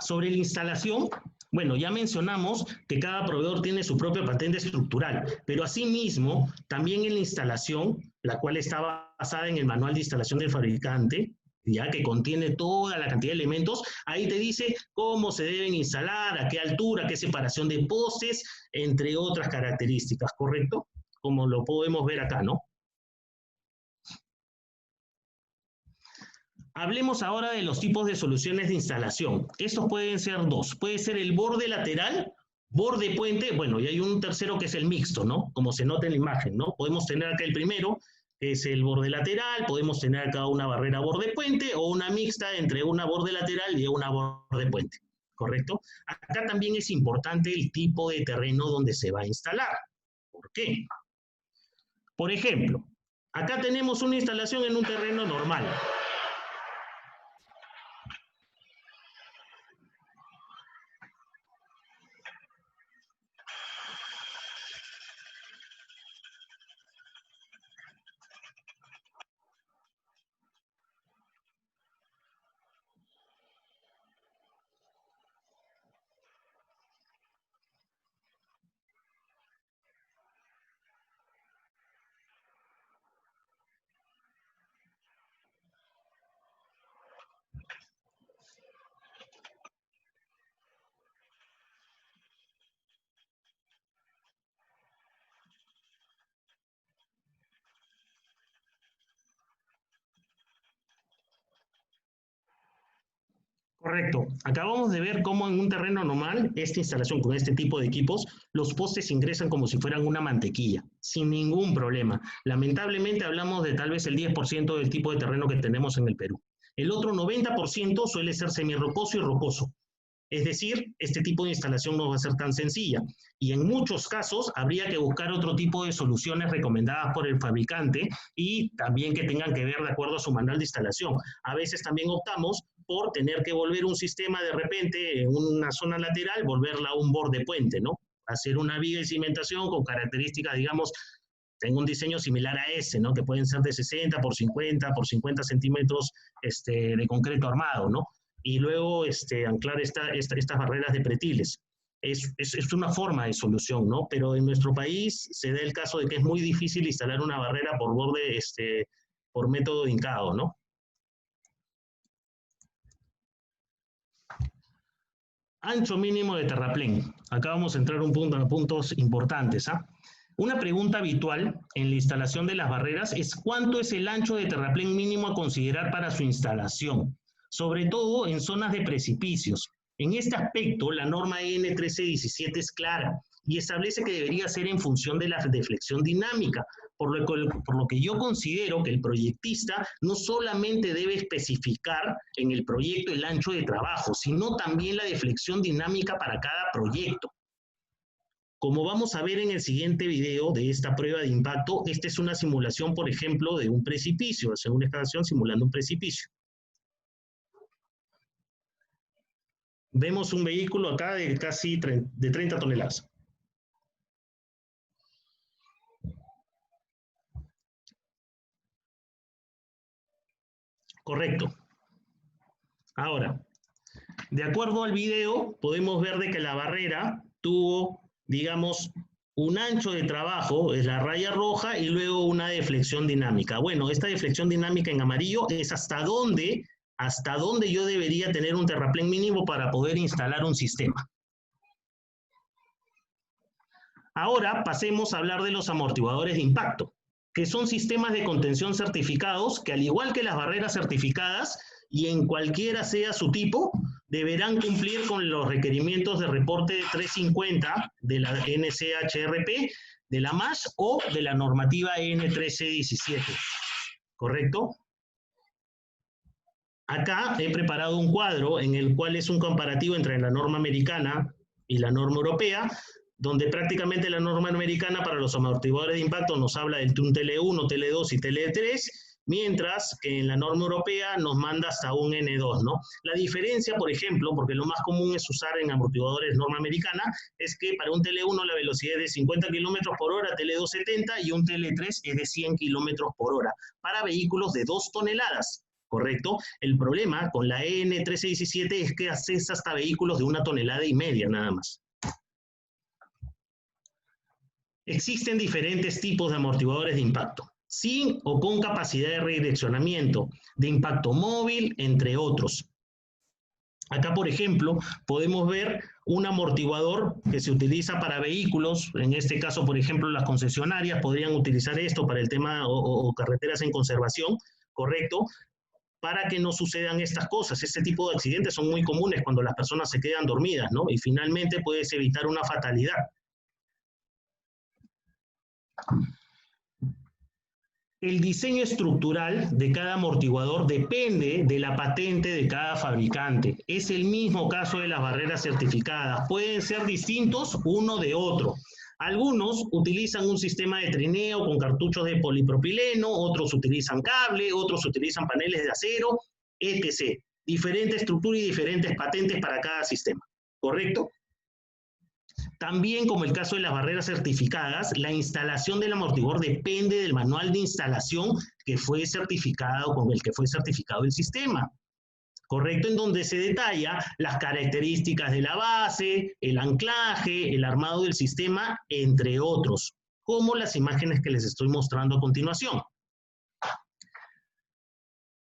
Sobre la instalación, bueno, ya mencionamos que cada proveedor tiene su propia patente estructural, pero asimismo, también en la instalación, la cual está basada en el manual de instalación del fabricante, ya que contiene toda la cantidad de elementos, ahí te dice cómo se deben instalar, a qué altura, qué separación de postes, entre otras características, ¿correcto? Como lo podemos ver acá, ¿no? Hablemos ahora de los tipos de soluciones de instalación. Estos pueden ser dos. Puede ser el borde lateral, borde puente, bueno, y hay un tercero que es el mixto, ¿no? Como se nota en la imagen, ¿no? Podemos tener acá el primero, que es el borde lateral, podemos tener acá una barrera borde puente o una mixta entre una borde lateral y una borde puente, ¿correcto? Acá también es importante el tipo de terreno donde se va a instalar. ¿Por qué? Por ejemplo, acá tenemos una instalación en un terreno normal. Correcto. Acabamos de ver cómo en un terreno normal, esta instalación con este tipo de equipos, los postes ingresan como si fueran una mantequilla, sin ningún problema. Lamentablemente hablamos de tal vez el 10% del tipo de terreno que tenemos en el Perú. El otro 90% suele ser semirrocoso y rocoso. Es decir, este tipo de instalación no va a ser tan sencilla. Y en muchos casos habría que buscar otro tipo de soluciones recomendadas por el fabricante y también que tengan que ver de acuerdo a su manual de instalación. A veces también optamos por tener que volver un sistema de repente en una zona lateral, volverla a un borde puente, ¿no? Hacer una viga de cimentación con características, digamos, tengo un diseño similar a ese, ¿no? Que pueden ser de 60 por 50 centímetros de concreto armado, ¿no? Y luego anclar estas barreras de pretiles. Es una forma de solución, ¿no? Pero en nuestro país se da el caso de que es muy difícil instalar una barrera por borde, por método de hincado, ¿no? Ancho mínimo de terraplén. Acá vamos a entrar a puntos importantes, ¿ah? Una pregunta habitual en la instalación de las barreras es ¿cuánto es el ancho de terraplén mínimo a considerar para su instalación? Sobre todo en zonas de precipicios. En este aspecto, la norma EN 1317 es clara y establece que debería ser en función de la deflexión dinámica, por lo que yo considero que el proyectista no solamente debe especificar en el proyecto el ancho de trabajo, sino también la deflexión dinámica para cada proyecto. Como vamos a ver en el siguiente video de esta prueba de impacto, esta es una simulación, por ejemplo, de un precipicio, es una excavación simulando un precipicio. Vemos un vehículo acá de casi 30 toneladas. Correcto. Ahora, de acuerdo al video, podemos ver de que la barrera tuvo, digamos, un ancho de trabajo, es la raya roja, y luego una deflexión dinámica. Bueno, esta deflexión dinámica en amarillo es hasta dónde hasta dónde yo debería tener un terraplén mínimo para poder instalar un sistema. Ahora pasemos a hablar de los amortiguadores de impacto, que son sistemas de contención certificados que, al igual que las barreras certificadas, y en cualquiera sea su tipo, deberán cumplir con los requerimientos de reporte 350 de la NCHRP, de la MASH o de la normativa N1317. ¿Correcto? Acá he preparado un cuadro en el cual es un comparativo entre la norma americana y la norma europea, donde prácticamente la norma americana para los amortiguadores de impacto nos habla del TL1, TL2 y TL3, mientras que en la norma europea nos manda hasta un N2, ¿no? La diferencia, por ejemplo, porque lo más común es usar en amortiguadores norma americana, es que para un TL1 la velocidad es de 50 km por hora, TL2 70 y un TL3 es de 100 km por hora, para vehículos de 2 toneladas, ¿correcto? El problema con la N1317 es que accesa hasta vehículos de 1,5 toneladas nada más. Existen diferentes tipos de amortiguadores de impacto, sin o con capacidad de redireccionamiento, de impacto móvil, entre otros. Acá, por ejemplo, podemos ver un amortiguador que se utiliza para vehículos, en este caso, por ejemplo, las concesionarias podrían utilizar esto para el tema o carreteras en conservación, ¿correcto? Para que no sucedan estas cosas. Este tipo de accidentes son muy comunes cuando las personas se quedan dormidas, ¿no? Y finalmente puedes evitar una fatalidad. El diseño estructural de cada amortiguador depende de la patente de cada fabricante. Es el mismo caso de las barreras certificadas. Pueden ser distintos uno de otro. Algunos utilizan un sistema de trineo con cartuchos de polipropileno, otros utilizan cable, otros utilizan paneles de acero, etc. Diferente estructura y diferentes patentes para cada sistema. ¿Correcto? También, como el caso de las barreras certificadas, la instalación del amortiguador depende del manual de instalación que fue certificado, con el que fue certificado el sistema. ¿Correcto? En donde se detalla las características de la base, el anclaje, el armado del sistema, entre otros, como las imágenes que les estoy mostrando a continuación.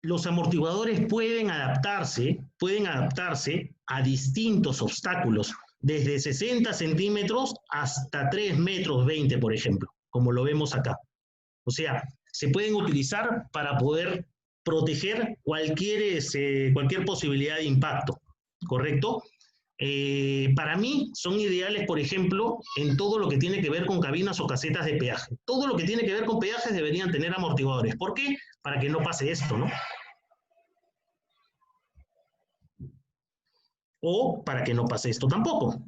Los amortiguadores pueden adaptarse a distintos obstáculos, desde 60 centímetros hasta 3,20 metros, por ejemplo, como lo vemos acá. O sea, se pueden utilizar para poder proteger cualquier posibilidad de impacto, ¿correcto? Para mí son ideales, por ejemplo, en todo lo que tiene que ver con cabinas o casetas de peaje. Todo lo que tiene que ver con peajes deberían tener amortiguadores. ¿Por qué? Para que no pase esto, ¿no? O para que no pase esto tampoco.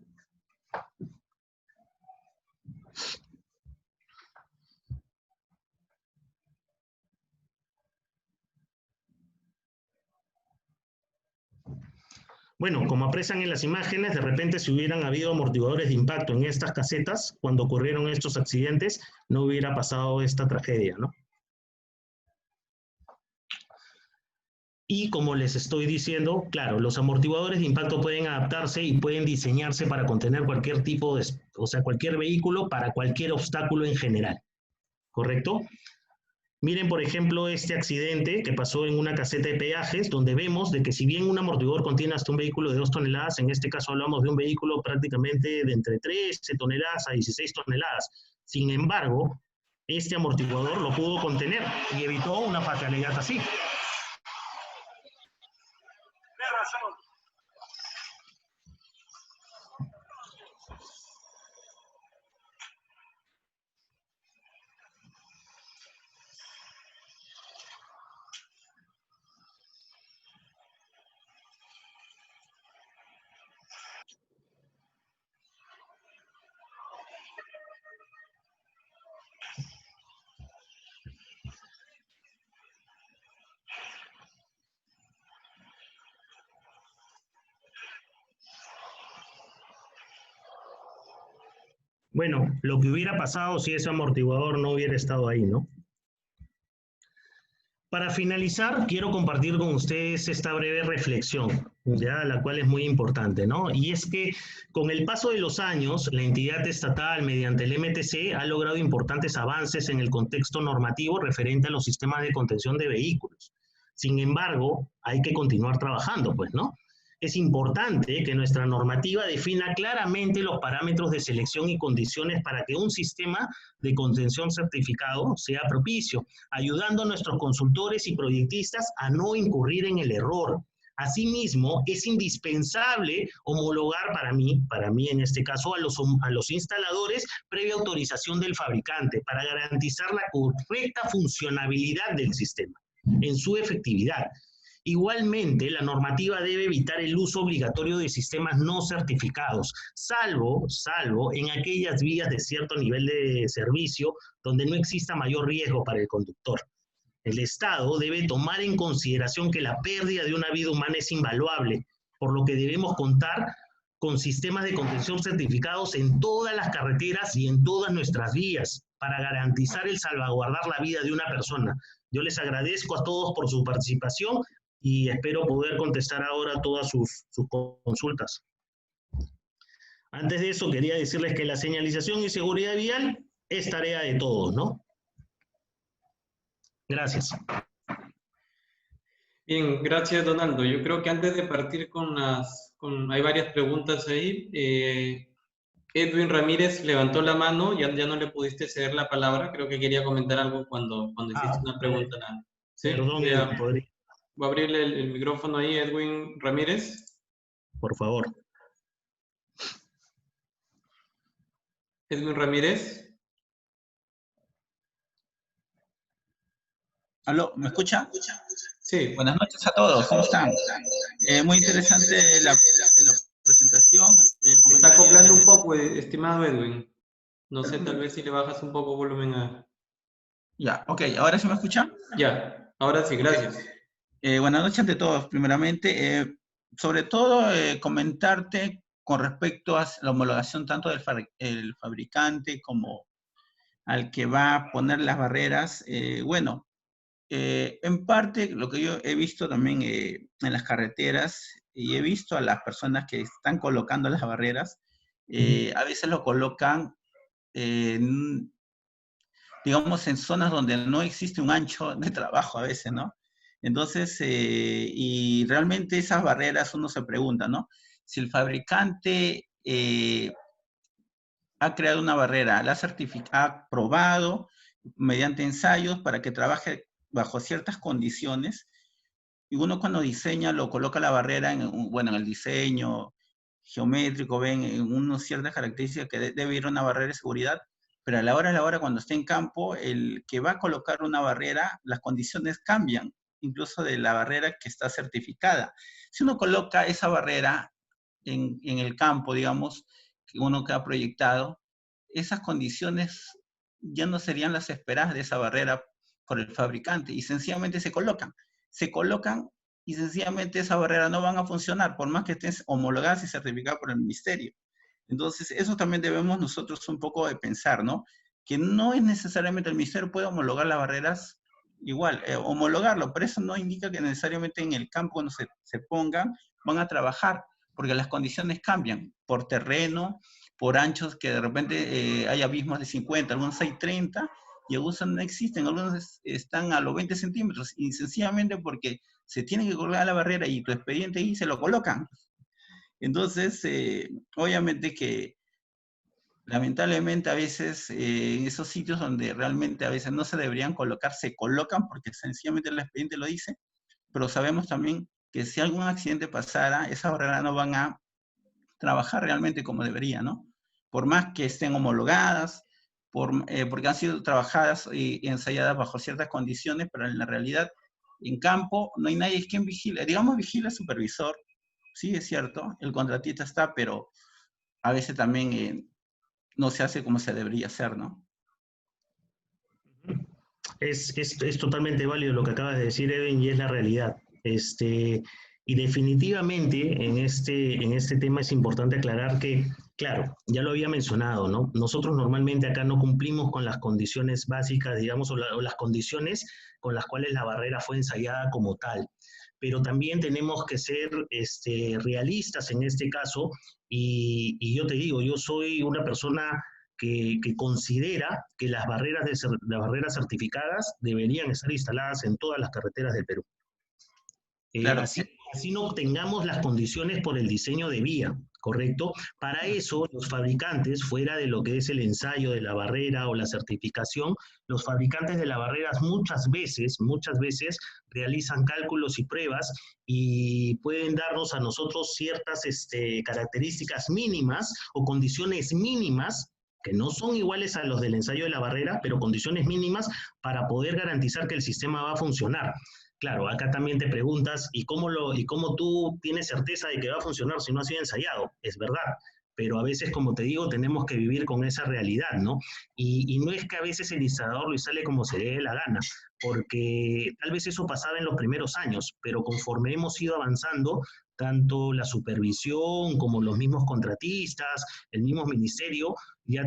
Bueno, como aprecian en las imágenes, de repente si hubieran habido amortiguadores de impacto en estas casetas, cuando ocurrieron estos accidentes, no hubiera pasado esta tragedia, ¿no? Y como les estoy diciendo, claro, los amortiguadores de impacto pueden adaptarse y pueden diseñarse para contener cualquier tipo de, cualquier vehículo para cualquier obstáculo en general, ¿correcto? Miren, por ejemplo, este accidente que pasó en una caseta de peajes, donde vemos de que si bien un amortiguador contiene hasta un vehículo de 2 toneladas, en este caso hablamos de un vehículo prácticamente de entre 13 toneladas a 16 toneladas. Sin embargo, este amortiguador lo pudo contener y evitó una fatalidad así. Bueno, lo que hubiera pasado si ese amortiguador no hubiera estado ahí, ¿no? Para finalizar, quiero compartir con ustedes esta breve reflexión, ya, la cual es muy importante, ¿no? Y es que con el paso de los años, la entidad estatal, mediante el MTC, ha logrado importantes avances en el contexto normativo referente a los sistemas de contención de vehículos. Sin embargo, hay que continuar trabajando, pues, ¿no? Es importante que nuestra normativa defina claramente los parámetros de selección y condiciones para que un sistema de contención certificado sea propicio, ayudando a nuestros consultores y proyectistas a no incurrir en el error. Asimismo, es indispensable homologar para mí en este caso, a los instaladores previa autorización del fabricante para garantizar la correcta funcionabilidad del sistema en su efectividad. Igualmente, la normativa debe evitar el uso obligatorio de sistemas no certificados, salvo en aquellas vías de cierto nivel de servicio donde no exista mayor riesgo para el conductor. El Estado debe tomar en consideración que la pérdida de una vida humana es invaluable, por lo que debemos contar con sistemas de contención certificados en todas las carreteras y en todas nuestras vías para garantizar el salvaguardar la vida de una persona. Yo les agradezco a todos por su participación y espero poder contestar ahora todas sus consultas. Antes de eso, quería decirles que la señalización y seguridad vial es tarea de todos, ¿no? Gracias. Bien, gracias, Donaldo. Yo creo que antes de partir hay varias preguntas ahí. Edwin Ramírez levantó la mano, ya no le pudiste ceder la palabra, creo que quería comentar algo cuando hiciste una pregunta. ¿Sí? Perdón, podría. Voy a abrirle el micrófono ahí, Edwin Ramírez. Por favor. Edwin Ramírez. ¿Aló? ¿Me escucha? Sí. Buenas noches a todos, ¿cómo están? Muy interesante la presentación. Está acoplando un poco, estimado Edwin. No sé, tal vez si le bajas un poco volumen a... Ya, ok. ¿Ahora se me escucha? Ya, ahora sí, gracias. Buenas noches a todos. Primeramente, sobre todo comentarte con respecto a la homologación tanto del fabricante como al que va a poner las barreras. Bueno, en parte lo que yo he visto también en las carreteras y he visto a las personas que están colocando las barreras, a veces lo colocan digamos en zonas donde no existe un ancho de trabajo a veces, ¿no? Entonces, y realmente esas barreras uno se pregunta, ¿no? Si el fabricante ha creado una barrera, ha probado mediante ensayos para que trabaje bajo ciertas condiciones, y uno cuando diseña lo coloca la barrera en el diseño geométrico, ven en unas ciertas características que debe ir una barrera de seguridad, pero a la hora cuando esté en campo, el que va a colocar una barrera, las condiciones cambian, incluso de la barrera que está certificada. Si uno coloca esa barrera en el campo, digamos, que uno que ha proyectado, esas condiciones ya no serían las esperadas de esa barrera por el fabricante y sencillamente se colocan y sencillamente esa barrera no van a funcionar por más que estén homologadas y certificadas por el ministerio. Entonces, eso también debemos nosotros un poco de pensar, ¿no? Que no es necesariamente el ministerio puede homologar las barreras igual, homologarlo, pero eso no indica que necesariamente en el campo cuando se pongan van a trabajar, porque las condiciones cambian por terreno, por anchos que de repente hay abismos de 50, algunos hay 30, y algunos no existen, algunos están a los 20 centímetros, y sencillamente porque se tiene que colgar la barrera y tu expediente ahí se lo colocan. Entonces, obviamente que lamentablemente a veces en esos sitios donde realmente a veces no se deberían colocar, se colocan porque sencillamente el expediente lo dice, pero sabemos también que si algún accidente pasara, esas barreras no van a trabajar realmente como debería, ¿no? Por más que estén homologadas, porque han sido trabajadas y ensayadas bajo ciertas condiciones, pero en la realidad, en campo, no hay nadie quien vigile. Digamos, vigila el supervisor, sí, es cierto, el contratista está, pero a veces también no se hace como se debería hacer, ¿no? Es totalmente válido lo que acabas de decir, Edwin, y es la realidad. Y definitivamente en este tema es importante aclarar que, claro, ya lo había mencionado, ¿no? Nosotros normalmente acá no cumplimos con las condiciones básicas, digamos, o las condiciones con las cuales la barrera fue ensayada como tal. Pero también tenemos que ser realistas en este caso, y yo te digo, yo soy una persona que considera que las barreras certificadas deberían estar instaladas en todas las carreteras del Perú. Claro. Así no tengamos las condiciones por el diseño de vía, ¿correcto? Para eso, los fabricantes, fuera de lo que es el ensayo de la barrera o la certificación, los fabricantes de las barreras muchas veces realizan cálculos y pruebas y pueden darnos a nosotros ciertas características mínimas o condiciones mínimas que no son iguales a los del ensayo de la barrera, pero condiciones mínimas para poder garantizar que el sistema va a funcionar. Claro, acá también te preguntas, ¿y cómo tú tienes certeza de que va a funcionar si no ha sido ensayado? Es verdad, pero a veces, como te digo, tenemos que vivir con esa realidad, ¿no? Y no es que a veces el instalador lo sale como se le dé la gana, porque tal vez eso pasaba en los primeros años, pero conforme hemos ido avanzando, tanto la supervisión como los mismos contratistas, el mismo ministerio, ya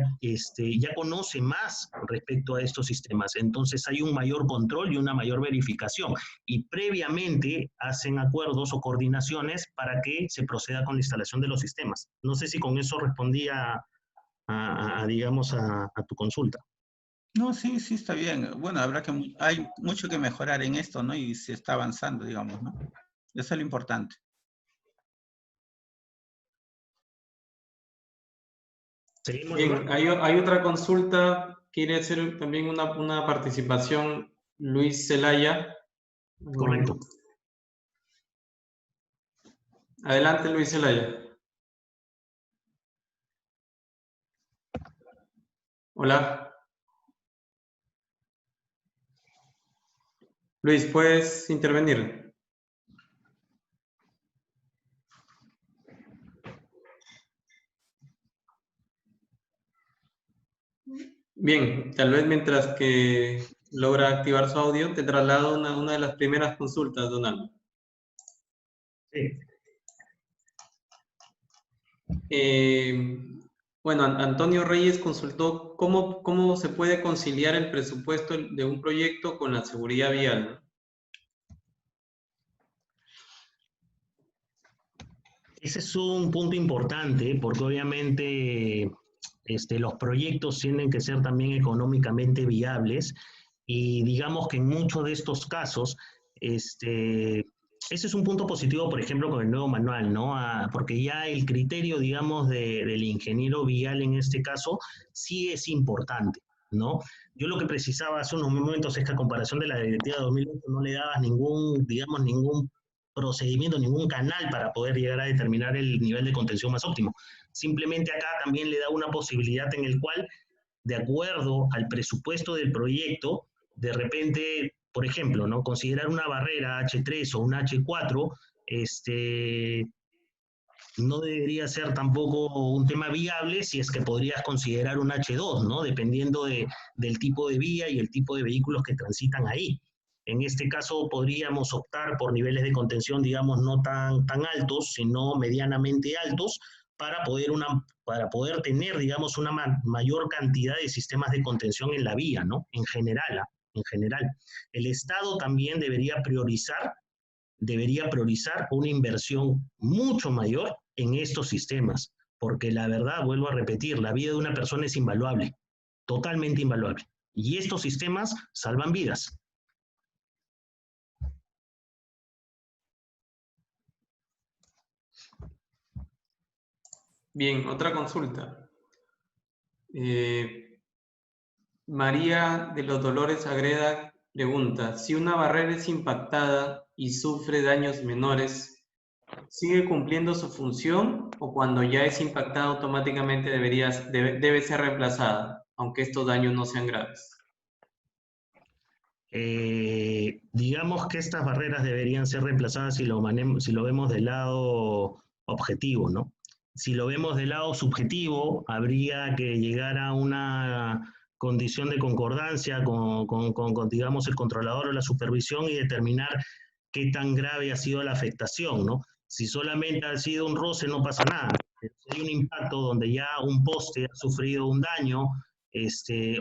conoce más respecto a estos sistemas. Entonces hay un mayor control y una mayor verificación. Y previamente hacen acuerdos o coordinaciones para que se proceda con la instalación de los sistemas. No sé si con eso respondía digamos, a tu consulta. No, sí, sí, está bien. Bueno, hay mucho que mejorar en esto, ¿no? Y se está avanzando, digamos, ¿no? Eso es lo importante. Bien, hay otra consulta. Quiere hacer también una participación Luis Zelaya. Correcto. Adelante, Luis Zelaya. Hola. Luis, ¿puedes intervenir? Bien, tal vez mientras que logra activar su audio, te traslado una de las primeras consultas, Donaldo. Sí. Bueno, Antonio Reyes consultó cómo se puede conciliar el presupuesto de un proyecto con la seguridad vial, ¿no? Ese es un punto importante porque obviamente los proyectos tienen que ser también económicamente viables y digamos que en muchos de estos casos, ese es un punto positivo, por ejemplo, con el nuevo manual, ¿no? Porque ya el criterio, digamos, del ingeniero vial en este caso sí es importante, ¿no? Yo lo que precisaba hace unos momentos es que a comparación de la directiva 2020 no le dabas ningún procedimiento, ningún canal para poder llegar a determinar el nivel de contención más óptimo. Simplemente acá también le da una posibilidad en el cual, de acuerdo al presupuesto del proyecto, de repente, por ejemplo, ¿no? Considerar una barrera H3 o una H4, no debería ser tampoco un tema viable si es que podrías considerar un H2, ¿no? Dependiendo del tipo de vía y el tipo de vehículos que transitan ahí. En este caso podríamos optar por niveles de contención, digamos, no tan altos, sino medianamente altos, para poder tener, digamos, una mayor cantidad de sistemas de contención en la vía, ¿no? En general. El Estado también debería priorizar una inversión mucho mayor en estos sistemas, porque la verdad, vuelvo a repetir, la vida de una persona es invaluable, totalmente invaluable. Y estos sistemas salvan vidas. Bien, otra consulta. María de los Dolores Agreda pregunta, si una barrera es impactada y sufre daños menores, ¿sigue cumpliendo su función o cuando ya es impactada automáticamente debe ser reemplazada, aunque estos daños no sean graves? Digamos que estas barreras deberían ser reemplazadas si lo vemos del lado objetivo, ¿no? Si lo vemos del lado subjetivo, habría que llegar a una condición de concordancia con, digamos, el controlador o la supervisión y determinar qué tan grave ha sido la afectación, ¿no? Si solamente ha sido un roce, no pasa nada. Si hay un impacto donde ya un poste ha sufrido un daño,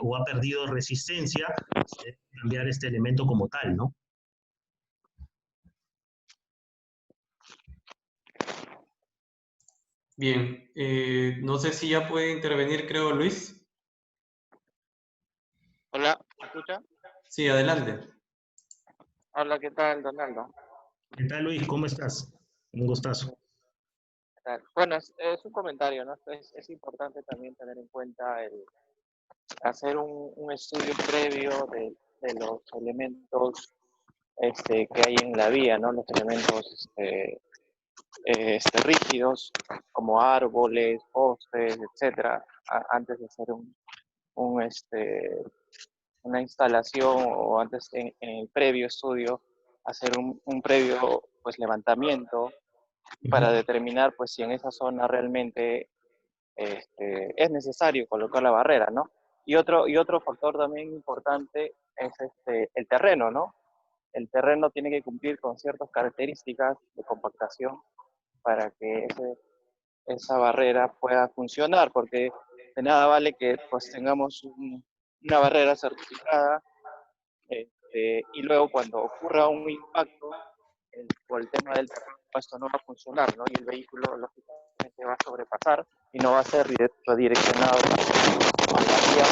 o ha perdido resistencia, se debe cambiar este elemento como tal, ¿no? Bien, no sé si ya puede intervenir, creo, Luis. Hola, ¿me escucha? Sí, adelante. Hola, ¿qué tal, Donaldo? ¿Qué tal, Luis? ¿Cómo estás? Un gustazo. Bueno, es un comentario, ¿no? Es importante también tener en cuenta hacer un estudio previo de los elementos que hay en la vía, ¿no? Los elementos rígidos, como árboles, postes, etcétera, antes de hacer una instalación o antes en el previo estudio, hacer un previo pues levantamiento para determinar pues si en esa zona realmente es necesario colocar la barrera, ¿no? Y otro factor también importante es el terreno, ¿no? El terreno tiene que cumplir con ciertas características de compactación para que esa barrera pueda funcionar, porque de nada vale que pues tengamos una barrera certificada y luego cuando ocurra un impacto por el tema del terreno, esto no va a funcionar, ¿no? Y el vehículo lógicamente va a sobrepasar y no va a ser redireccionado a la vía.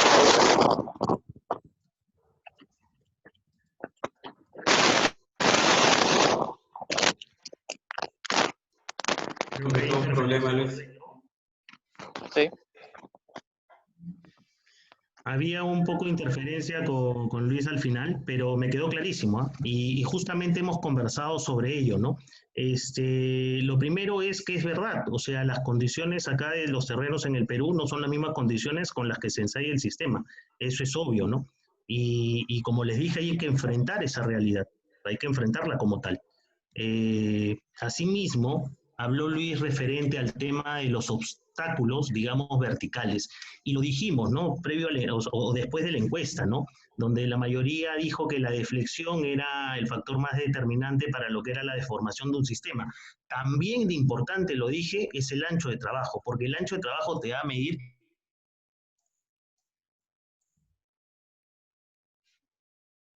Creo que tengo un problema, Luis. Sí. Había un poco de interferencia con Luis al final, pero me quedó clarísimo, ¿ah? Y justamente hemos conversado sobre ello, ¿no? Lo primero es que es verdad, o sea, las condiciones acá de los terrenos en el Perú no son las mismas condiciones con las que se ensaya el sistema, eso es obvio, ¿no? Y como les dije, hay que enfrentar esa realidad, hay que enfrentarla como tal. Asimismo, habló Luis referente al tema de los obstáculos, digamos, verticales. Y lo dijimos, ¿no? Previo o después de la encuesta, ¿no? Donde la mayoría dijo que la deflexión era el factor más determinante para lo que era la deformación de un sistema. También de importante, lo dije, es el ancho de trabajo, porque el ancho de trabajo te va a medir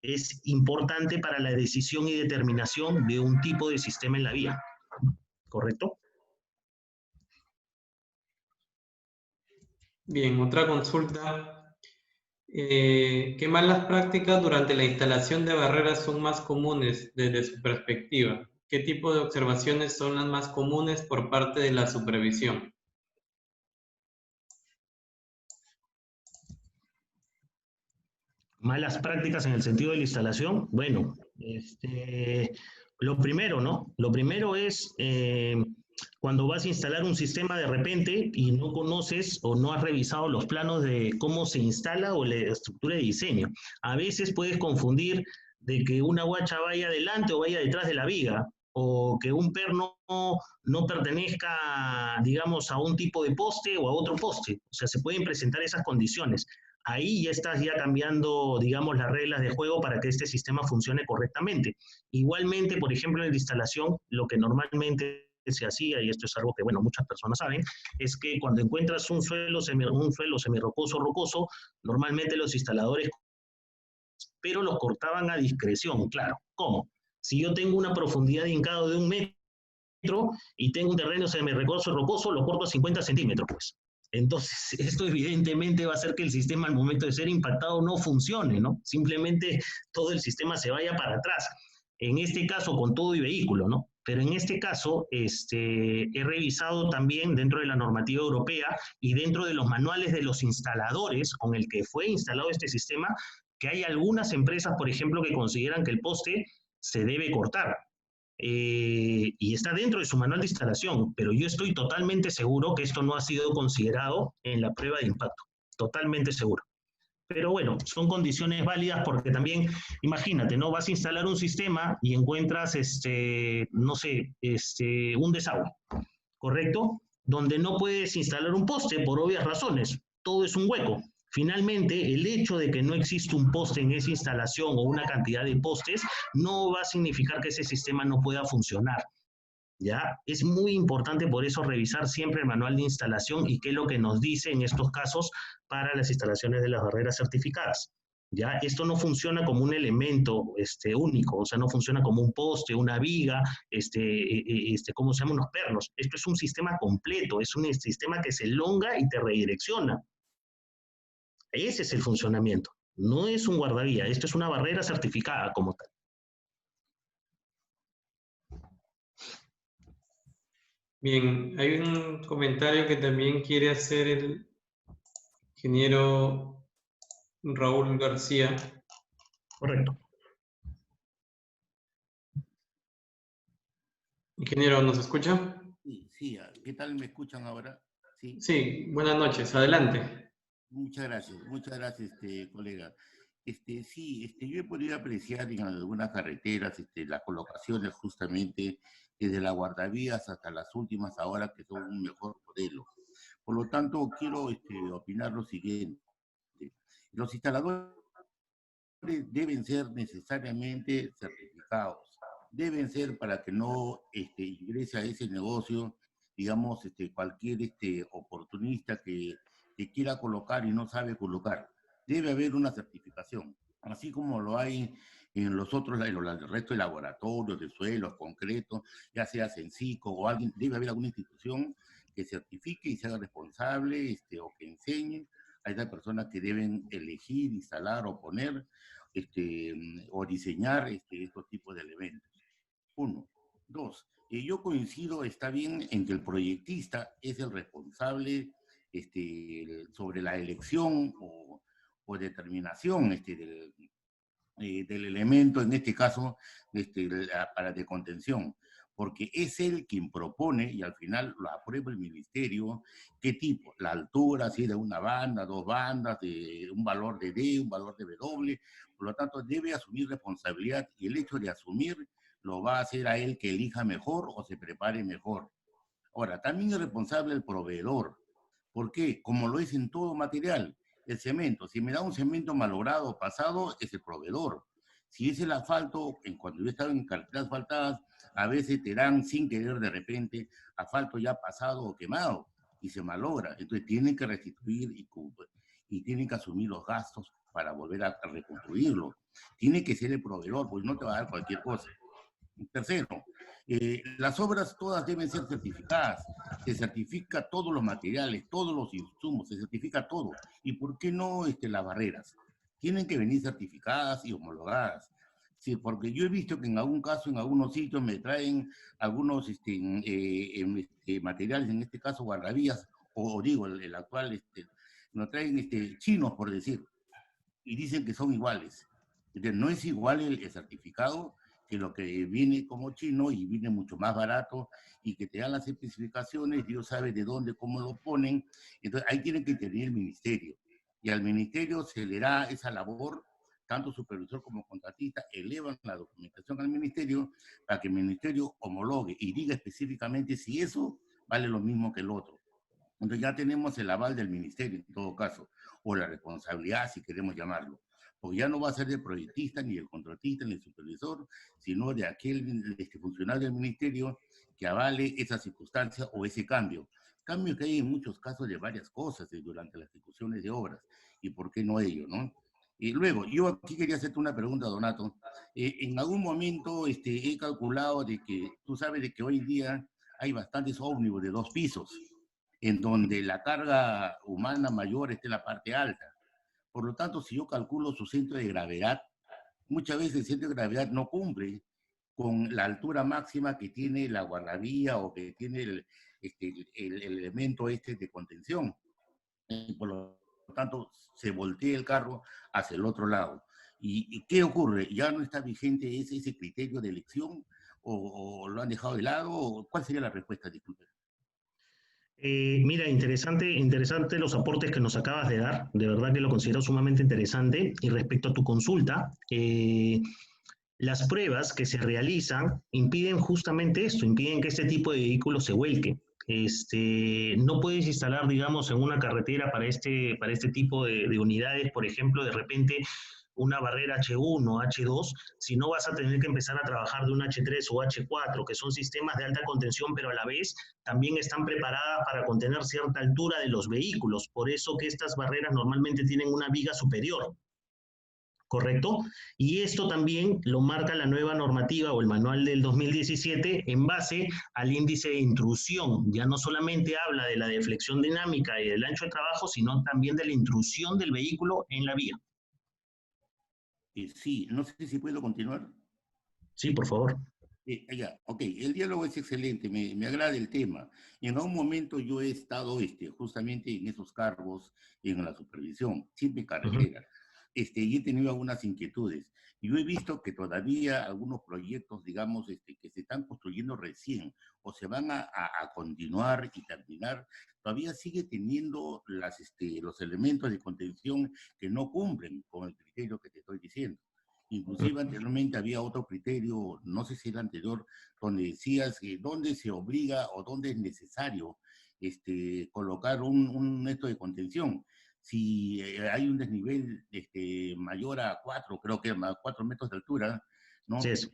es importante para la decisión y determinación de un tipo de sistema en la vía, ¿correcto? Bien, otra consulta. ¿Qué malas prácticas durante la instalación de barreras son más comunes desde su perspectiva? ¿Qué tipo de observaciones son las más comunes por parte de la supervisión? Malas prácticas en el sentido de la instalación. Bueno, lo primero, ¿no? Lo primero es cuando vas a instalar un sistema de repente y no conoces o no has revisado los planos de cómo se instala o la estructura de diseño. A veces puedes confundir de que una guacha vaya adelante o vaya detrás de la viga, o que un perno no pertenezca, digamos, a un tipo de poste o a otro poste. O sea, se pueden presentar esas condiciones. Ahí ya estás ya cambiando, digamos, las reglas de juego para que este sistema funcione correctamente. Igualmente, por ejemplo, en la instalación, lo que normalmente se hacía, y esto es algo que, bueno, muchas personas saben, es que cuando encuentras un suelo semirrocoso, rocoso, normalmente los instaladores, pero los cortaban a discreción, claro. ¿Cómo? Si yo tengo una profundidad de hincado de 1 metro y tengo un terreno semirrocoso, rocoso, lo corto a 50 centímetros, pues. Entonces, esto evidentemente va a hacer que el sistema al momento de ser impactado no funcione, ¿no? Simplemente todo el sistema se vaya para atrás. En este caso, con todo y vehículo, ¿no? Pero en este caso, he revisado también dentro de la normativa europea y dentro de los manuales de los instaladores con el que fue instalado este sistema, que hay algunas empresas, por ejemplo, que consideran que el poste se debe cortar. Y está dentro de su manual de instalación, pero yo estoy totalmente seguro que esto no ha sido considerado en la prueba de impacto, totalmente seguro. Pero bueno, son condiciones válidas porque también, imagínate, ¿no? Vas a instalar un sistema y encuentras, no sé, un desagüe, ¿correcto? Donde no puedes instalar un poste por obvias razones, todo es un hueco. Finalmente, el hecho de que no existe un poste en esa instalación o una cantidad de postes no va a significar que ese sistema no pueda funcionar. ¿Ya? Es muy importante por eso revisar siempre el manual de instalación y qué es lo que nos dice en estos casos para las instalaciones de las barreras certificadas. ¿Ya? Esto no funciona como un elemento único, o sea, no funciona como un poste, una viga, ¿cómo se llama? Unos pernos. Esto es un sistema completo, es un sistema que se elonga y te redirecciona. Ese es el funcionamiento. No es un guardavía, esto es una barrera certificada como tal. Bien, hay un comentario que también quiere hacer el ingeniero Raúl García. Correcto. Ingeniero, ¿nos escucha? Sí, ¿qué tal me escuchan ahora? Sí. Sí, buenas noches, adelante. Muchas gracias, colega. Sí, yo he podido apreciar en algunas carreteras las colocaciones justamente desde la guardavías hasta las últimas ahora que son un mejor modelo. Por lo tanto, quiero opinar lo siguiente. Los instaladores deben ser necesariamente certificados. Deben ser para que no ingrese a ese negocio, digamos, cualquier oportunista que quiera colocar y no sabe colocar. Debe haber una certificación, así como lo hay en los otros, en el resto de laboratorios, de suelos, concretos, ya sea Sensico o alguien, debe haber alguna institución que certifique y se haga responsable o que enseñe a esas personas que deben elegir, instalar o poner o diseñar estos tipos de elementos. Uno. Dos, yo coincido, está bien en que el proyectista es el responsable sobre la elección o determinación del elemento, en este caso, para de contención, porque es él quien propone y al final lo aprueba el ministerio, qué tipo, la altura, si de una banda, dos bandas, de un valor de D, un valor de W, por lo tanto debe asumir responsabilidad y el hecho de asumir lo va a hacer a él que elija mejor o se prepare mejor. Ahora, también es responsable el proveedor. ¿Por qué? Como lo es en todo material. El cemento, si me da un cemento malogrado pasado, es el proveedor. Si es el asfalto, cuando yo estaba en carreteras asfaltadas, a veces te dan sin querer de repente asfalto ya pasado o quemado y se malogra. Entonces tienen que restituir y tienen que asumir los gastos para volver a reconstruirlo. Tiene que ser el proveedor, pues no te va a dar cualquier cosa. Tercero, las obras todas deben ser certificadas. Se certifica todos los materiales, todos los insumos, se certifica todo. ¿Y por qué no las barreras? Tienen que venir certificadas y homologadas. Sí, porque yo he visto que en algún caso, en algunos sitios me traen algunos materiales, en este caso guardavías, o digo, el actual, nos traen chinos, por decir, y dicen que son iguales. Entonces, no es igual el certificado que lo que viene como chino y viene mucho más barato y que te dan las especificaciones, Dios sabe de dónde, cómo lo ponen. Entonces, ahí tiene que intervenir el ministerio. Y al ministerio se le da esa labor, tanto supervisor como contratista, elevan la documentación al ministerio para que el ministerio homologue y diga específicamente si eso vale lo mismo que el otro. Entonces ya tenemos el aval del ministerio en todo caso, o la responsabilidad, si queremos llamarlo. Porque ya no va a ser del proyectista, ni del contratista, ni del supervisor, sino de aquel funcionario del ministerio que avale esa circunstancia o ese cambio. Cambio que hay en muchos casos de varias cosas durante las ejecuciones de obras. ¿Y por qué no ello, no? Y luego, yo aquí quería hacerte una pregunta, Donato. En algún momento he calculado de que, tú sabes de que hoy en día hay bastantes ómnibus de 2 pisos, en donde la carga humana mayor está en la parte alta. Por lo tanto, si yo calculo su centro de gravedad, muchas veces el centro de gravedad no cumple con la altura máxima que tiene la guardavía o que tiene el elemento de contención. Y por lo tanto, se voltea el carro hacia el otro lado. ¿Y qué ocurre? ¿Ya no está vigente ese criterio de elección o lo han dejado de lado? ¿Cuál sería la respuesta? Disculpe. Mira, interesante los aportes que nos acabas de dar, de verdad que lo considero sumamente interesante. Y respecto a tu consulta, las pruebas que se realizan impiden justamente esto, impiden que este tipo de vehículos se vuelque. No puedes instalar, digamos, en una carretera para este tipo de unidades, por ejemplo, de repente una barrera H1, H2, si no vas a tener que empezar a trabajar de un H3 o H4, que son sistemas de alta contención, pero a la vez también están preparadas para contener cierta altura de los vehículos. Por eso que estas barreras normalmente tienen una viga superior. ¿Correcto? Y esto también lo marca la nueva normativa o el manual del 2017 en base al índice de intrusión. Ya no solamente habla de la deflexión dinámica y del ancho de trabajo, sino también de la intrusión del vehículo en la vía. Sí, no sé si puedo continuar. Sí, por favor. Ya, ok, el diálogo es excelente, me agrada el tema. En algún momento yo he estado justamente en esos cargos, en la supervisión, siempre en carretera, y he tenido algunas inquietudes. Yo he visto que todavía algunos proyectos, digamos, que se están construyendo recién o se van a continuar y terminar, todavía sigue teniendo los elementos de contención que no cumplen con el criterio que te estoy diciendo. Inclusive anteriormente había otro criterio, no sé si era anterior, donde decías que dónde se obliga o dónde es necesario colocar un método de contención. Si hay un desnivel mayor a 4, creo que a 4 metros de altura, ¿no? Sí, eso.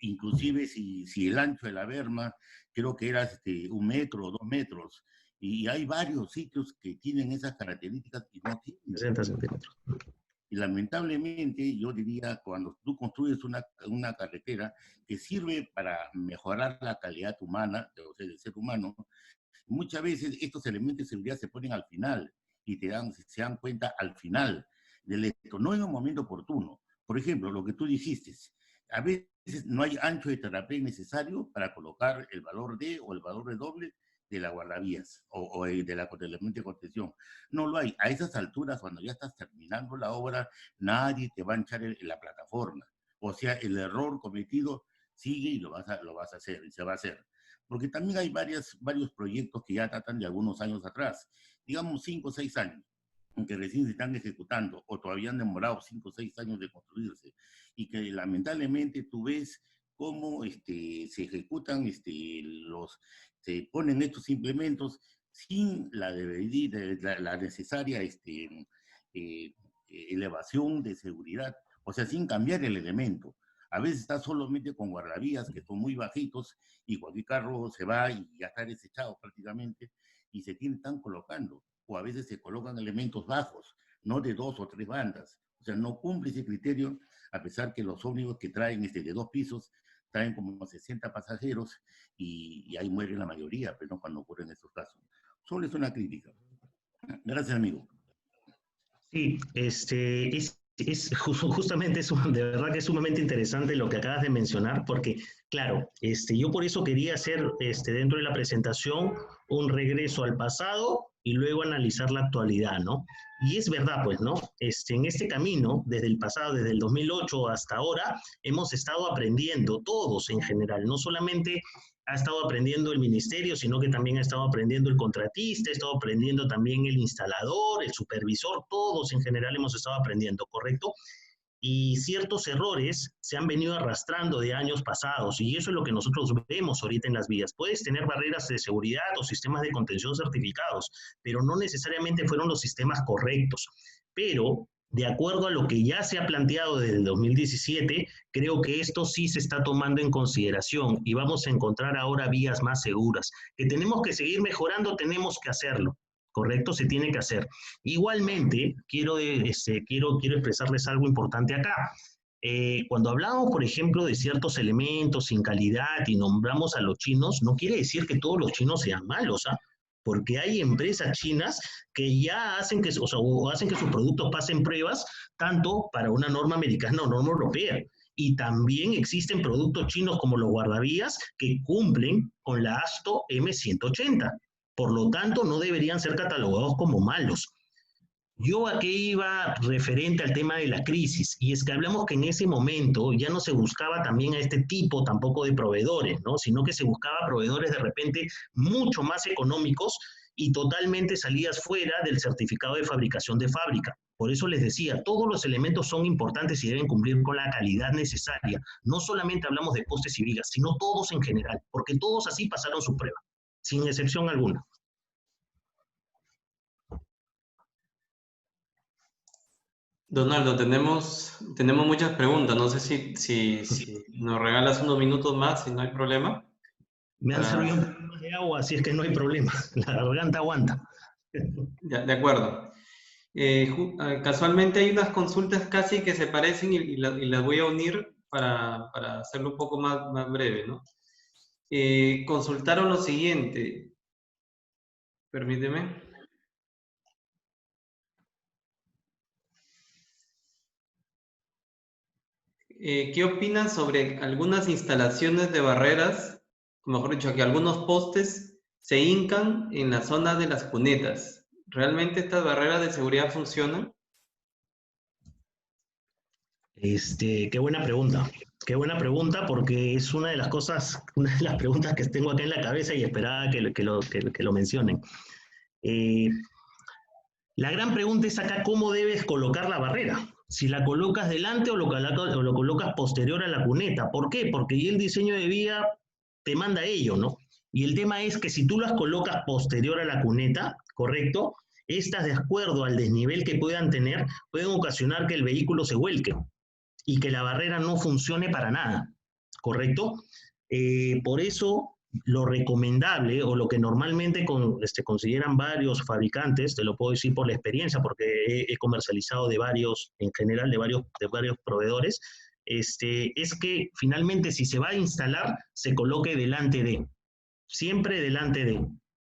Inclusive si el ancho de la berma creo que era 1 metro o 2 metros, y hay varios sitios que tienen esas características y no tienen. 60 centímetros. Y lamentablemente, yo diría, cuando tú construyes una carretera que sirve para mejorar la calidad humana, o sea, del ser humano, muchas veces estos elementos de seguridad se ponen al final y se dan cuenta al final del hecho, no en un momento oportuno. Por ejemplo, lo que tú dijiste, a veces no hay ancho de terraplén necesario para colocar el valor D o el valor de doble de la guardavías o del elemento de contención. No lo hay. A esas alturas, cuando ya estás terminando la obra, nadie te va a echar en la plataforma. O sea, el error cometido sigue y lo vas a hacer, y se va a hacer. Porque también hay varios proyectos que ya datan de algunos años atrás, digamos 5 o 6 años, que recién se están ejecutando o todavía han demorado 5 o 6 años de construirse, y que lamentablemente tú ves cómo se ejecutan se ponen estos implementos sin la necesaria elevación de seguridad, o sea, sin cambiar el elemento. A veces está solamente con guardavías que son muy bajitos y cualquier carro se va y ya está desechado prácticamente y se están colocando. O a veces se colocan elementos bajos, no de 2 o 3 bandas. O sea, no cumple ese criterio, a pesar que los ómnibus que traen de 2 pisos traen como 60 pasajeros y ahí mueren la mayoría, pero no cuando ocurren estos casos. Solo es una crítica. Gracias, amigo. Sí, justamente eso, de verdad que es sumamente interesante lo que acabas de mencionar, porque, claro, yo por eso quería hacer dentro de la presentación un regreso al pasado y luego analizar la actualidad, ¿no? Y es verdad, pues, ¿no? En este camino, desde el pasado, desde el 2008 hasta ahora, hemos estado aprendiendo todos en general, no solamente ha estado aprendiendo el ministerio, sino que también ha estado aprendiendo el contratista, ha estado aprendiendo también el instalador, el supervisor, todos en general hemos estado aprendiendo, ¿correcto? Y ciertos errores se han venido arrastrando de años pasados y eso es lo que nosotros vemos ahorita en las vías. Puedes tener barreras de seguridad o sistemas de contención certificados, pero no necesariamente fueron los sistemas correctos. Pero de acuerdo a lo que ya se ha planteado desde el 2017, creo que esto sí se está tomando en consideración y vamos a encontrar ahora vías más seguras. Que tenemos que seguir mejorando, tenemos que hacerlo. ¿Correcto? Se tiene que hacer. Igualmente, quiero expresarles algo importante acá. Cuando hablamos, por ejemplo, de ciertos elementos sin calidad y nombramos a los chinos, no quiere decir que todos los chinos sean malos, ¿ah? Porque hay empresas chinas que ya hacen hacen que sus productos pasen pruebas tanto para una norma americana o norma europea. Y también existen productos chinos como los guardavías que cumplen con la ASTO M180. Por lo tanto, no deberían ser catalogados como malos. Yo a qué iba referente al tema de la crisis, y es que hablamos que en ese momento ya no se buscaba también a este tipo tampoco de proveedores, ¿no? Sino que se buscaba proveedores de repente mucho más económicos y totalmente salidas fuera del certificado de fabricación de fábrica. Por eso les decía, todos los elementos son importantes y deben cumplir con la calidad necesaria. No solamente hablamos de postes y vigas, sino todos en general, porque todos así pasaron su prueba, sin excepción alguna. Donaldo, tenemos muchas preguntas. No sé si nos regalas unos minutos más, si no hay problema. Me han servido un poco de agua, así es que no hay problema. La garganta aguanta. Ya, de acuerdo. Casualmente hay unas consultas casi que se parecen y las voy a unir para hacerlo un poco más breve, ¿no? Consultaron lo siguiente. Permíteme. ¿qué opinan sobre algunas instalaciones de barreras, o mejor dicho, que algunos postes se hincan en la zona de las cunetas? ¿Realmente estas barreras de seguridad funcionan? Qué buena pregunta. Qué buena pregunta, porque es una de las cosas, una de las preguntas que tengo acá en la cabeza y esperaba que lo mencionen. La gran pregunta es acá cómo debes colocar la barrera. Si la colocas delante o lo colocas posterior a la cuneta. ¿Por qué? Porque ya el diseño de vía te manda ello, ¿no? Y el tema es que si tú las colocas posterior a la cuneta, ¿correcto? Estas, de acuerdo al desnivel que puedan tener, pueden ocasionar que el vehículo se vuelque y que la barrera no funcione para nada, ¿correcto? Por eso lo recomendable o lo que normalmente consideran varios fabricantes, te lo puedo decir por la experiencia porque he comercializado de varios, en general de varios proveedores, es que finalmente si se va a instalar, se coloque delante de, siempre delante de,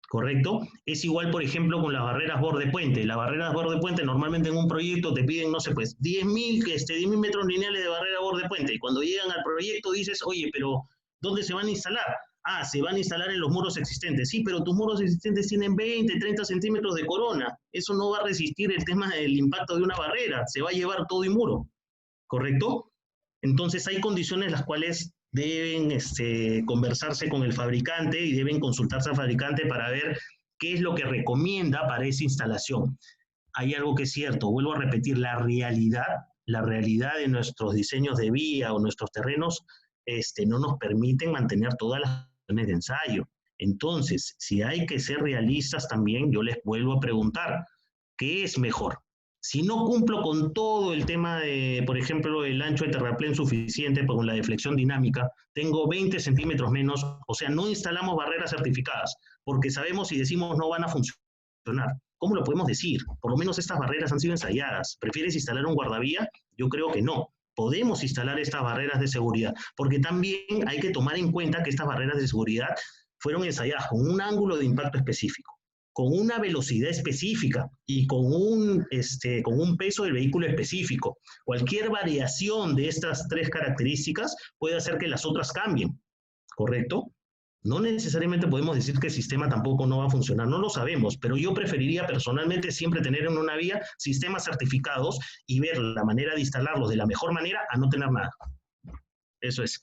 ¿correcto? Es igual, por ejemplo, con las barreras borde puente. Las barreras borde puente normalmente en un proyecto te piden, no sé, pues 10.000 metros lineales de barrera borde puente. Y cuando llegan al proyecto dices, oye, pero ¿dónde se van a instalar? Ah, se van a instalar en los muros existentes. Sí, pero tus muros existentes tienen 20, 30 centímetros de corona. Eso no va a resistir el tema del impacto de una barrera. Se va a llevar todo y muro, ¿correcto? Entonces hay condiciones las cuales deben conversarse con el fabricante y deben consultarse al fabricante para ver qué es lo que recomienda para esa instalación. Hay algo que es cierto, vuelvo a repetir, la realidad de nuestros diseños de vía o nuestros terrenos no nos permiten mantener todas las condiciones de ensayo. Entonces, si hay que ser realistas también, yo les vuelvo a preguntar, ¿qué es mejor? Si no cumplo con todo el tema de, por ejemplo, el ancho de terraplén suficiente con la deflexión dinámica, tengo 20 centímetros menos, o sea, no instalamos barreras certificadas, porque sabemos y decimos no van a funcionar. ¿Cómo lo podemos decir? Por lo menos estas barreras han sido ensayadas. ¿Prefieres instalar un guardavía? Yo creo que no. Podemos instalar estas barreras de seguridad, porque también hay que tomar en cuenta que estas barreras de seguridad fueron ensayadas con un ángulo de impacto específico, con una velocidad específica y con un peso del vehículo específico. Cualquier variación de estas tres características puede hacer que las otras cambien, ¿correcto? No necesariamente podemos decir que el sistema tampoco no va a funcionar, no lo sabemos, pero yo preferiría personalmente siempre tener en una vía sistemas certificados y ver la manera de instalarlos de la mejor manera a no tener nada. Eso es.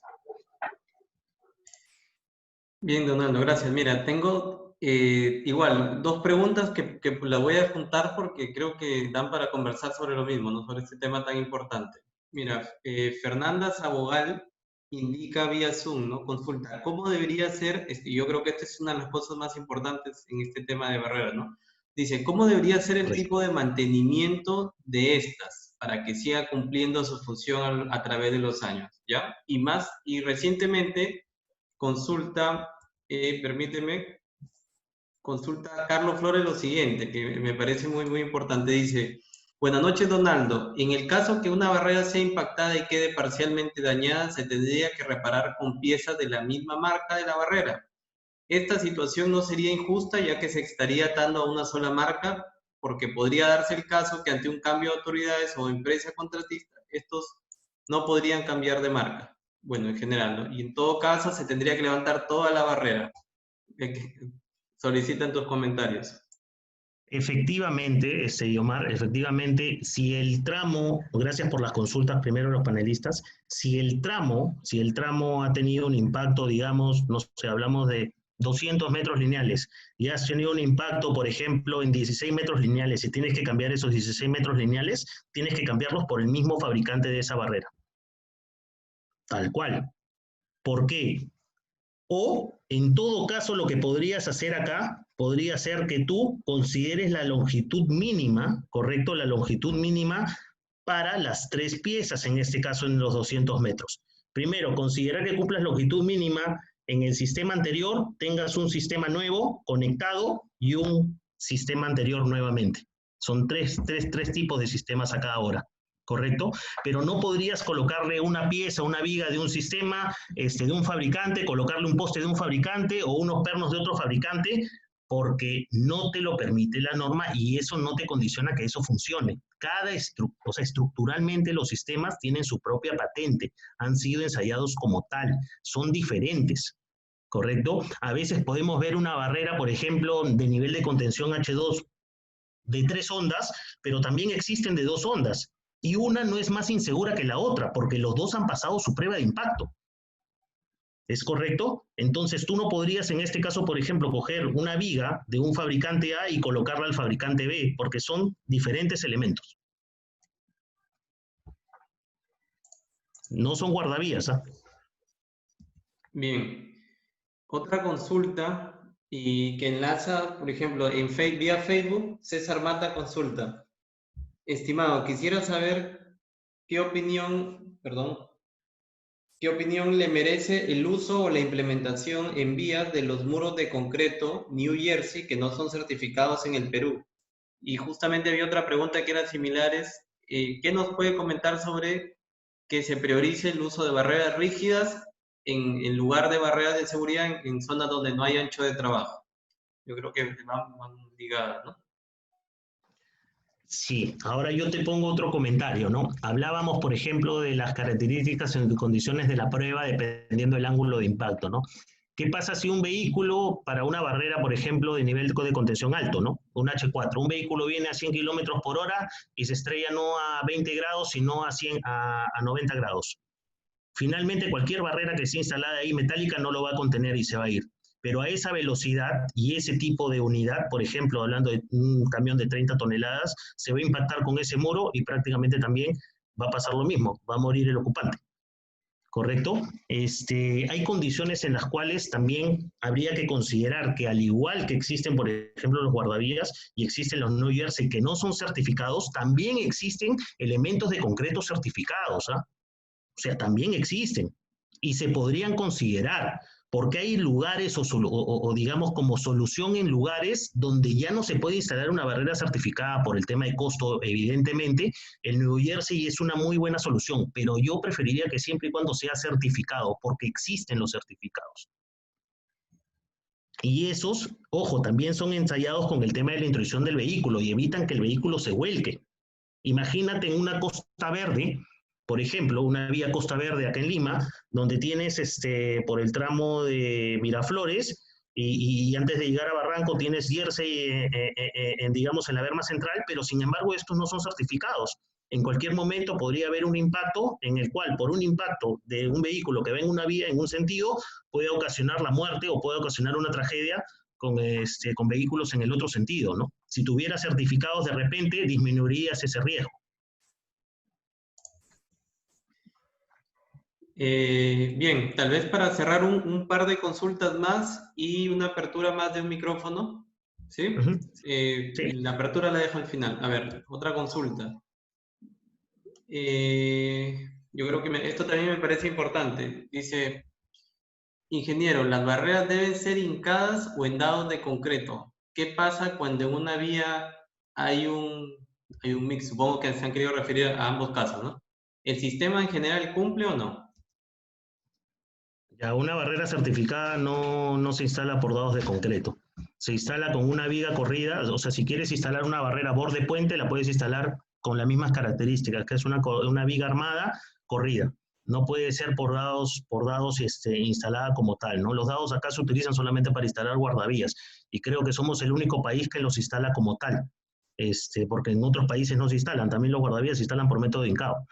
Bien, Donaldo, gracias. Mira, tengo igual dos preguntas que las voy a juntar porque creo que dan para conversar sobre lo mismo, ¿no? Sobre este tema tan importante. Mira, Fernanda Sabogal indica vía Zoom, ¿no? Consulta, ¿cómo debería ser? Yo creo que esta es una de las cosas más importantes en este tema de barreras, ¿no? Dice, ¿cómo debería ser el tipo de mantenimiento de estas para que siga cumpliendo su función a través de los años, ¿ya? Y recientemente consulta, permíteme, consulta a Carlos Flores lo siguiente, que me parece muy, muy importante. Dice, buenas noches, Donaldo. En el caso que una barrera sea impactada y quede parcialmente dañada, se tendría que reparar con piezas de la misma marca de la barrera. Esta situación no sería injusta, ya que se estaría atando a una sola marca, porque podría darse el caso que ante un cambio de autoridades o empresa contratista, estos no podrían cambiar de marca. Bueno, en general, ¿no? Y en todo caso se tendría que levantar toda la barrera. Solicitan tus comentarios. Efectivamente, Omar, efectivamente, si el tramo, gracias por las consultas primero a los panelistas, si el tramo ha tenido un impacto, digamos, no sé, hablamos de 200 metros lineales, y has tenido un impacto, por ejemplo, en 16 metros lineales, y tienes que cambiar esos 16 metros lineales, tienes que cambiarlos por el mismo fabricante de esa barrera. Tal cual. ¿Por qué? O, en todo caso, lo que podrías hacer acá, podría ser que tú consideres la longitud mínima, ¿correcto? La longitud mínima para las tres piezas, en este caso en los 200 metros. Primero, considera que cumplas longitud mínima en el sistema anterior, tengas un sistema nuevo, conectado, y un sistema anterior nuevamente. Son tres tipos de sistemas acá ahora, ¿correcto? Pero no podrías colocarle una pieza, una viga de un sistema, de un fabricante, colocarle un poste de un fabricante o unos pernos de otro fabricante, porque no te lo permite la norma y eso no te condiciona que eso funcione. O sea, estructuralmente los sistemas tienen su propia patente, han sido ensayados como tal, son diferentes, ¿correcto? A veces podemos ver una barrera, por ejemplo, de nivel de contención H2 de 3 ondas, pero también existen de 2 ondas, y una no es más insegura que la otra, porque los dos han pasado su prueba de impacto. ¿Es correcto? Entonces tú no podrías en este caso, por ejemplo, coger una viga de un fabricante A y colocarla al fabricante B, porque son diferentes elementos. No son guardavías, ¿ah? Bien. Otra consulta y que enlaza, por ejemplo, vía Facebook, César Mata consulta. Estimado, quisiera saber qué opinión le merece el uso o la implementación en vías de los muros de concreto New Jersey que no son certificados en el Perú. Y justamente había otra pregunta que eran similares. ¿Qué nos puede comentar sobre que se priorice el uso de barreras rígidas en lugar de barreras de seguridad en zonas donde no hay ancho de trabajo? Yo creo que van ligadas, ¿no? Sí, ahora yo te pongo otro comentario, ¿no? Hablábamos, por ejemplo, de las características y condiciones de la prueba dependiendo del ángulo de impacto, ¿no? ¿Qué pasa si un vehículo para una barrera, por ejemplo, de nivel de contención alto, ¿no? Un H4, un vehículo viene a 100 kilómetros por hora y se estrella no a 20 grados, sino a 90 grados. Finalmente, cualquier barrera que esté instalada ahí metálica no lo va a contener y se va a ir. Pero a esa velocidad y ese tipo de unidad, por ejemplo, hablando de un camión de 30 toneladas, se va a impactar con ese muro y prácticamente también va a pasar lo mismo, va a morir el ocupante. ¿Correcto? Hay condiciones en las cuales también habría que considerar que al igual que existen, por ejemplo, los guardavías y existen los New Jersey que no son certificados, también existen elementos de concreto certificados, ¿ah? O sea, también existen y se podrían considerar, porque hay lugares o digamos como solución en lugares donde ya no se puede instalar una barrera certificada por el tema de costo, evidentemente. El New Jersey es una muy buena solución, pero yo preferiría que siempre y cuando sea certificado, porque existen los certificados. Y esos, ojo, también son ensayados con el tema de la introducción del vehículo y evitan que el vehículo se vuelque. Imagínate en una Costa Verde, por ejemplo, una vía Costa Verde acá en Lima, donde tienes por el tramo de Miraflores y antes de llegar a Barranco tienes Jersey, digamos, en la berma central, pero sin embargo estos no son certificados. En cualquier momento podría haber un impacto en el cual, por un impacto de un vehículo que va en una vía en un sentido, puede ocasionar la muerte o puede ocasionar una tragedia con vehículos en el otro sentido, ¿no? Si tuvieras certificados, de repente disminuirías ese riesgo. Bien, tal vez para cerrar un par de consultas más y una apertura más de un micrófono, ¿sí? Sí. La apertura la dejo al final. A ver, otra consulta. Yo creo que esto también me parece importante. Dice, ingeniero, ¿las barreras deben ser hincadas o en dados de concreto? ¿Qué pasa cuando en una vía hay un mix? Supongo que se han querido referir a ambos casos, ¿no? ¿El sistema en general cumple o no? Ya, una barrera certificada no se instala por dados de concreto. Se instala con una viga corrida, o sea, si quieres instalar una barrera borde puente, la puedes instalar con las mismas características, que es una viga armada corrida. No puede ser por dados instalada como tal, ¿no? Los dados acá se utilizan solamente para instalar guardavías, y creo que somos el único país que los instala como tal, porque en otros países no se instalan, también los guardavías se instalan por método de hincado,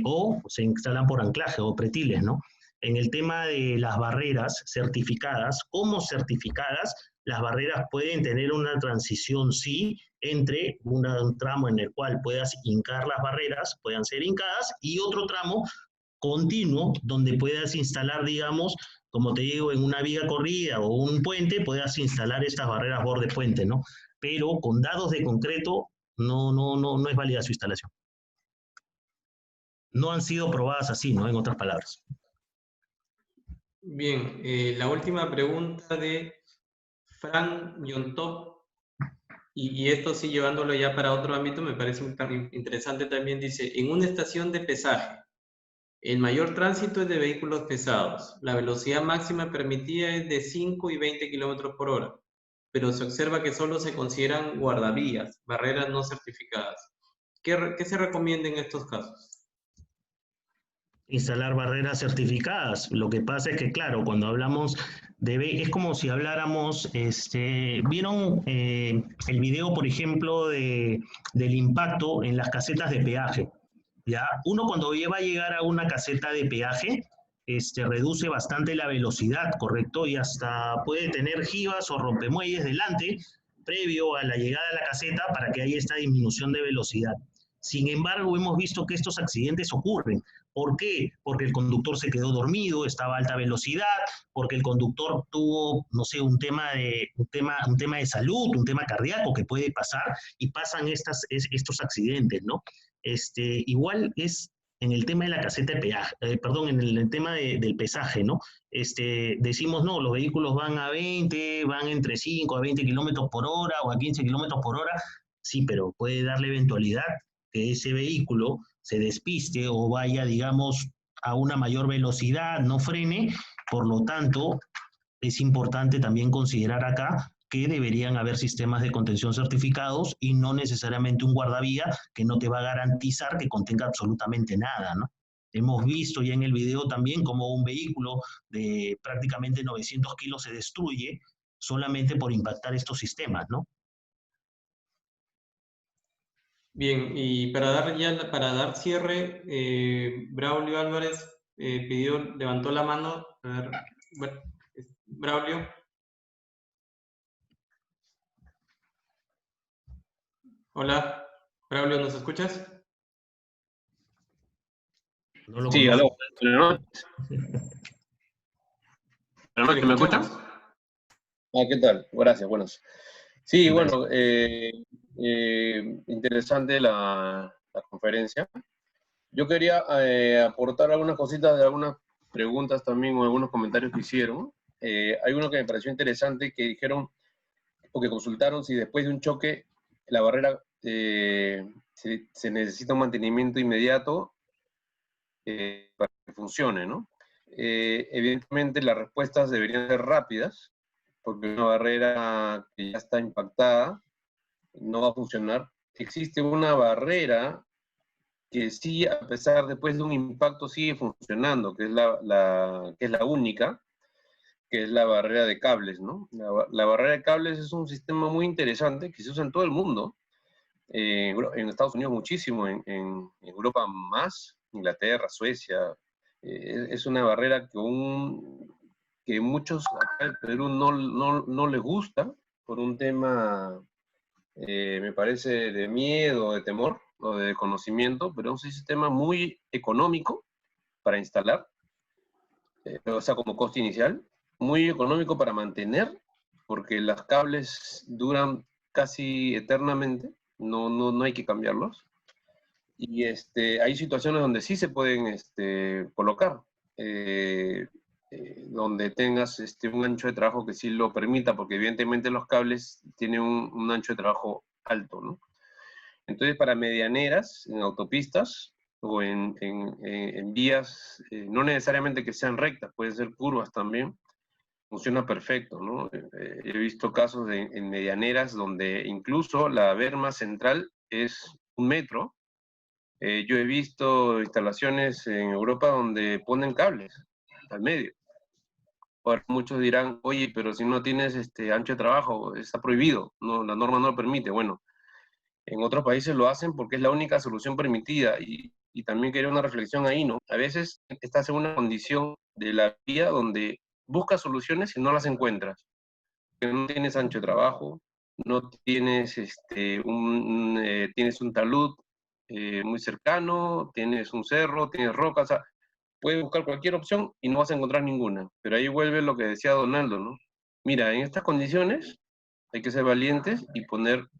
o se instalan por anclaje o pretiles, ¿no? En el tema de las barreras certificadas, como certificadas, las barreras pueden tener una transición, sí, entre un tramo en el cual puedas hincar las barreras, puedan ser hincadas, y otro tramo continuo donde puedas instalar, digamos, como te digo, en una viga corrida o un puente, puedas instalar estas barreras borde puente, ¿no? Pero con dados de concreto no es válida su instalación. No han sido probadas así, ¿no? En otras palabras. Bien, la última pregunta de Frank Yontop, y esto sí llevándolo ya para otro ámbito, me parece interesante también, dice, en una estación de pesaje, el mayor tránsito es de vehículos pesados, la velocidad máxima permitida es de 5 y 20 kilómetros por hora, pero se observa que solo se consideran guardavías, barreras no certificadas. ¿Qué se recomienda en estos casos? Instalar barreras certificadas. Lo que pasa es que, claro, cuando hablamos es como si habláramos, ¿vieron el video, por ejemplo, del impacto en las casetas de peaje? ¿Ya? Uno cuando va a llegar a una caseta de peaje, reduce bastante la velocidad, ¿correcto? Y hasta puede tener jivas o rompemuelles delante, previo a la llegada a la caseta, para que haya esta disminución de velocidad. Sin embargo, hemos visto que estos accidentes ocurren. ¿Por qué? Porque el conductor se quedó dormido, estaba a alta velocidad, porque el conductor tuvo, no sé, un tema de salud, un tema cardíaco que puede pasar, y pasan estos accidentes, ¿no? Igual es en el tema de la caseta de peaje, perdón, en el tema del pesaje, ¿no? Decimos, no, los vehículos van a 20, van entre 5 a 20 kilómetros por hora o a 15 kilómetros por hora, sí, pero puede dar la eventualidad que ese vehículo se despiste o vaya, digamos, a una mayor velocidad, no frene. Por lo tanto, es importante también considerar acá que deberían haber sistemas de contención certificados y no necesariamente un guardavía que no te va a garantizar que contenga absolutamente nada, ¿no? Hemos visto ya en el video también cómo un vehículo de prácticamente 900 kilos se destruye solamente por impactar estos sistemas, ¿no? Bien, y para dar cierre, Braulio Álvarez levantó la mano. A ver, bueno, Braulio. Hola, Braulio, ¿nos escuchas? No lo Sí, conozco. aló. Buenas noches. Buenas noches, ¿me escuchan? ¿Qué tal? Gracias, buenas. Sí, bueno, interesante la conferencia. Yo quería aportar algunas cositas de algunas preguntas también o algunos comentarios que hicieron. Hay uno que me pareció interesante que dijeron, o que consultaron si después de un choque la barrera se necesita un mantenimiento inmediato para que funcione, ¿no? Evidentemente las respuestas deberían ser rápidas, porque una barrera que ya está impactada no va a funcionar. Existe una barrera que sí, a pesar después de un impacto, sigue funcionando, que es la única, que es la barrera de cables, ¿no? La barrera de cables es un sistema muy interesante que se usa en todo el mundo, en Estados Unidos muchísimo, en Europa más, Inglaterra, Suecia. Es una barrera que muchos acá en Perú no les gusta por un tema, me parece, de miedo, de temor o de conocimiento, pero es un sistema muy económico para instalar, o sea, como coste inicial, muy económico para mantener, porque los cables duran casi eternamente, no hay que cambiarlos. Y hay situaciones donde sí se pueden colocar, donde tengas un ancho de trabajo que sí lo permita, porque evidentemente los cables tienen un ancho de trabajo alto, ¿no? Entonces, para medianeras, en autopistas o en vías, no necesariamente que sean rectas, pueden ser curvas también, funciona perfecto, ¿no? He visto casos en medianeras donde incluso la berma central es 1 metro. Yo he visto instalaciones en Europa donde ponen cables al medio. Ahora muchos dirán, oye, pero si no tienes ancho de trabajo, está prohibido, no, la norma no lo permite. Bueno, en otros países lo hacen porque es la única solución permitida y también quería una reflexión ahí, ¿no? A veces estás en una condición de la vida donde buscas soluciones y no las encuentras. No tienes ancho de trabajo, no tienes, tienes un talud muy cercano, tienes un cerro, tienes rocas, o sea, puedes buscar cualquier opción y no vas a encontrar ninguna. Pero ahí vuelve lo que decía Donaldo, ¿no? Mira, en estas condiciones hay que ser valientes y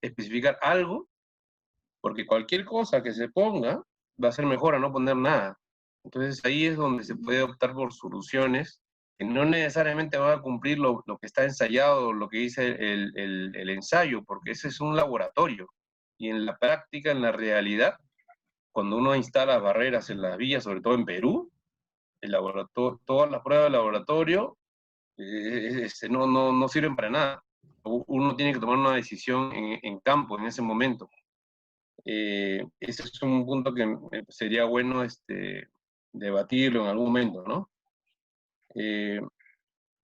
especificar algo, porque cualquier cosa que se ponga va a ser mejor a no poner nada. Entonces ahí es donde se puede optar por soluciones que no necesariamente van a cumplir lo que está ensayado, lo que dice el ensayo, porque ese es un laboratorio. Y en la práctica, en la realidad, cuando uno instala barreras en las vías, sobre todo en Perú, todas las pruebas de laboratorio no sirven para nada. Uno tiene que tomar una decisión en campo en ese momento. Ese es un punto que sería bueno debatirlo en algún momento, ¿no?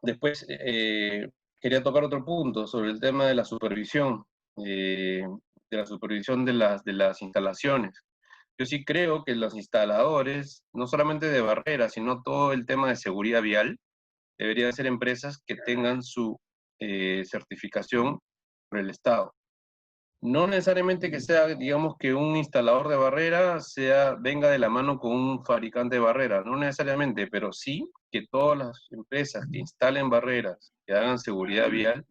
Después, quería tocar otro punto sobre el tema de la supervisión, de las instalaciones. Yo sí creo que los instaladores, no solamente de barreras, sino todo el tema de seguridad vial, deberían ser empresas que tengan su certificación por el Estado. No necesariamente que sea, digamos, que un instalador de barrera venga de la mano con un fabricante de barreras, no necesariamente, pero sí que todas las empresas que instalen barreras, que hagan seguridad vial,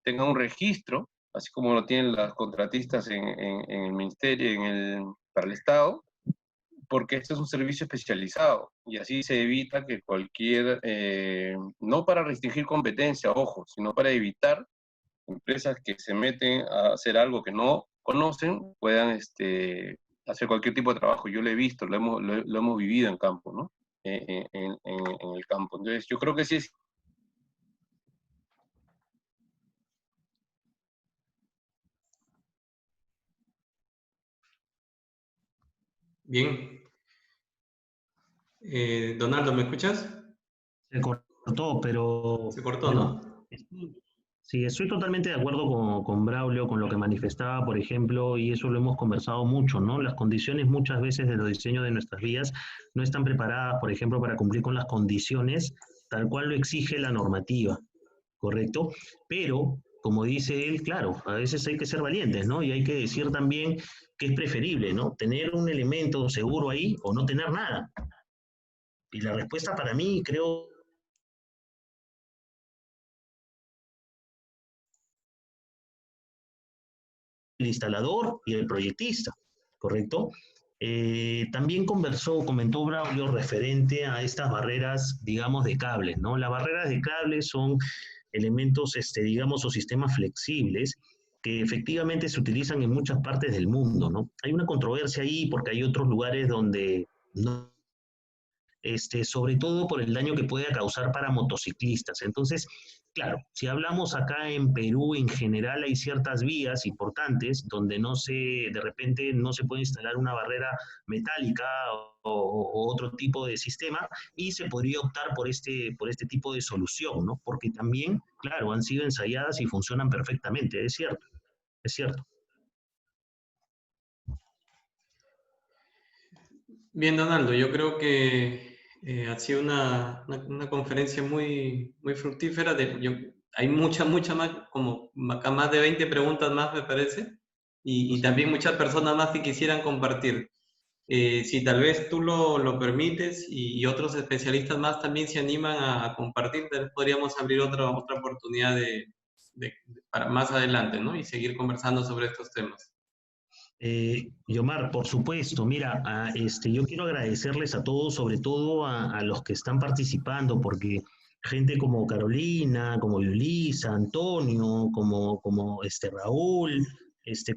tengan un registro, así como lo tienen las contratistas en el ministerio, para el Estado, porque este es un servicio especializado y así se evita que no para restringir competencia, ojo, sino para evitar empresas que se meten a hacer algo que no conocen puedan hacer cualquier tipo de trabajo. Yo lo he visto, lo hemos vivido en campo, ¿no? En el campo. Entonces, yo creo que sí es... Bien. Donaldo, ¿me escuchas? Se cortó, pero... Se cortó, bueno, ¿no? sí, estoy totalmente de acuerdo con Braulio, con lo que manifestaba, por ejemplo, y eso lo hemos conversado mucho, ¿no? Las condiciones muchas veces de los diseños de nuestras vías no están preparadas, por ejemplo, para cumplir con las condiciones tal cual lo exige la normativa, ¿correcto? Pero, como dice él, claro, a veces hay que ser valientes, ¿no? Y hay que decir también que es preferible, ¿no? Tener un elemento seguro ahí o no tener nada. Y la respuesta para mí, creo, el instalador y el proyectista, ¿correcto? También comentó Braulio referente a estas barreras, digamos, de cables, ¿no? Las barreras de cables son elementos, digamos, o sistemas flexibles que efectivamente se utilizan en muchas partes del mundo, ¿no? Hay una controversia ahí porque hay otros lugares donde no, sobre todo por el daño que puede causar para motociclistas. Entonces, claro, si hablamos acá en Perú, en general hay ciertas vías importantes donde de repente no se puede instalar una barrera metálica o otro tipo de sistema y se podría optar por este tipo de solución, ¿no? Porque también, claro, han sido ensayadas y funcionan perfectamente, es cierto, es cierto. Bien, Donaldo, yo creo que ha sido una conferencia muy, muy fructífera. Hay mucha más, como acá más de 20 preguntas más, me parece, y también muchas personas más que quisieran compartir. Si tal vez tú lo permites y otros especialistas más también se animan a compartir, tal vez podríamos abrir otra oportunidad para más adelante, ¿no? Y seguir conversando sobre estos temas. Yomar, por supuesto, mira, yo quiero agradecerles a todos, sobre todo a los que están participando, porque gente como Carolina, como Yulisa, Antonio, como Raúl,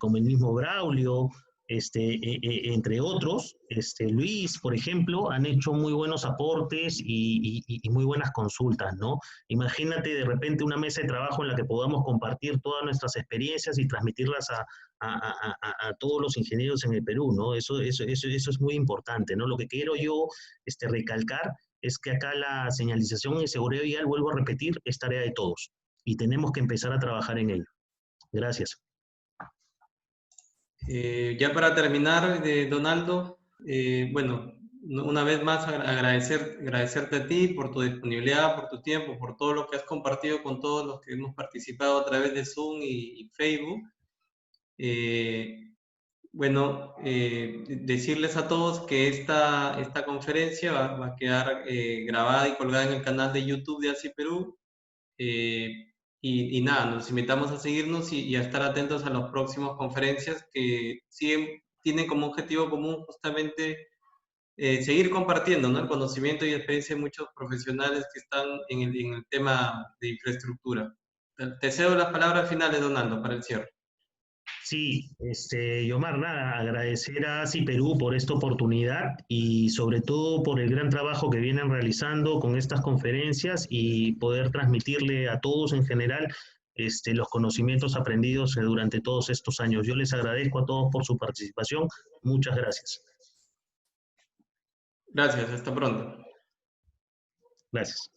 como el mismo Braulio, entre otros, Luis, por ejemplo, han hecho muy buenos aportes y muy buenas consultas, ¿no? Imagínate de repente una mesa de trabajo en la que podamos compartir todas nuestras experiencias y transmitirlas a todos los ingenieros en el Perú, ¿no? Eso es muy importante, ¿no? Lo que quiero yo recalcar es que acá la señalización y seguridad vial, vuelvo a repetir, es tarea de todos y tenemos que empezar a trabajar en ello. Gracias. Ya para terminar, Donaldo, bueno, una vez más agradecerte a ti por tu disponibilidad, por tu tiempo, por todo lo que has compartido con todos los que hemos participado a través de Zoom y Facebook. Bueno, decirles a todos que esta conferencia va a quedar grabada y colgada en el canal de YouTube de ASI Perú. Y nada, nos invitamos a seguirnos y a estar atentos a las próximas conferencias que tienen como objetivo común justamente seguir compartiendo, ¿no? El conocimiento y experiencia de muchos profesionales que están en el tema de infraestructura. Te cedo las palabras finales, Donaldo, para el cierre. Sí, Yomar, nada, agradecer a ASI Perú por esta oportunidad y sobre todo por el gran trabajo que vienen realizando con estas conferencias y poder transmitirle a todos en general los conocimientos aprendidos durante todos estos años. Yo les agradezco a todos por su participación. Muchas gracias. Gracias, hasta pronto. Gracias.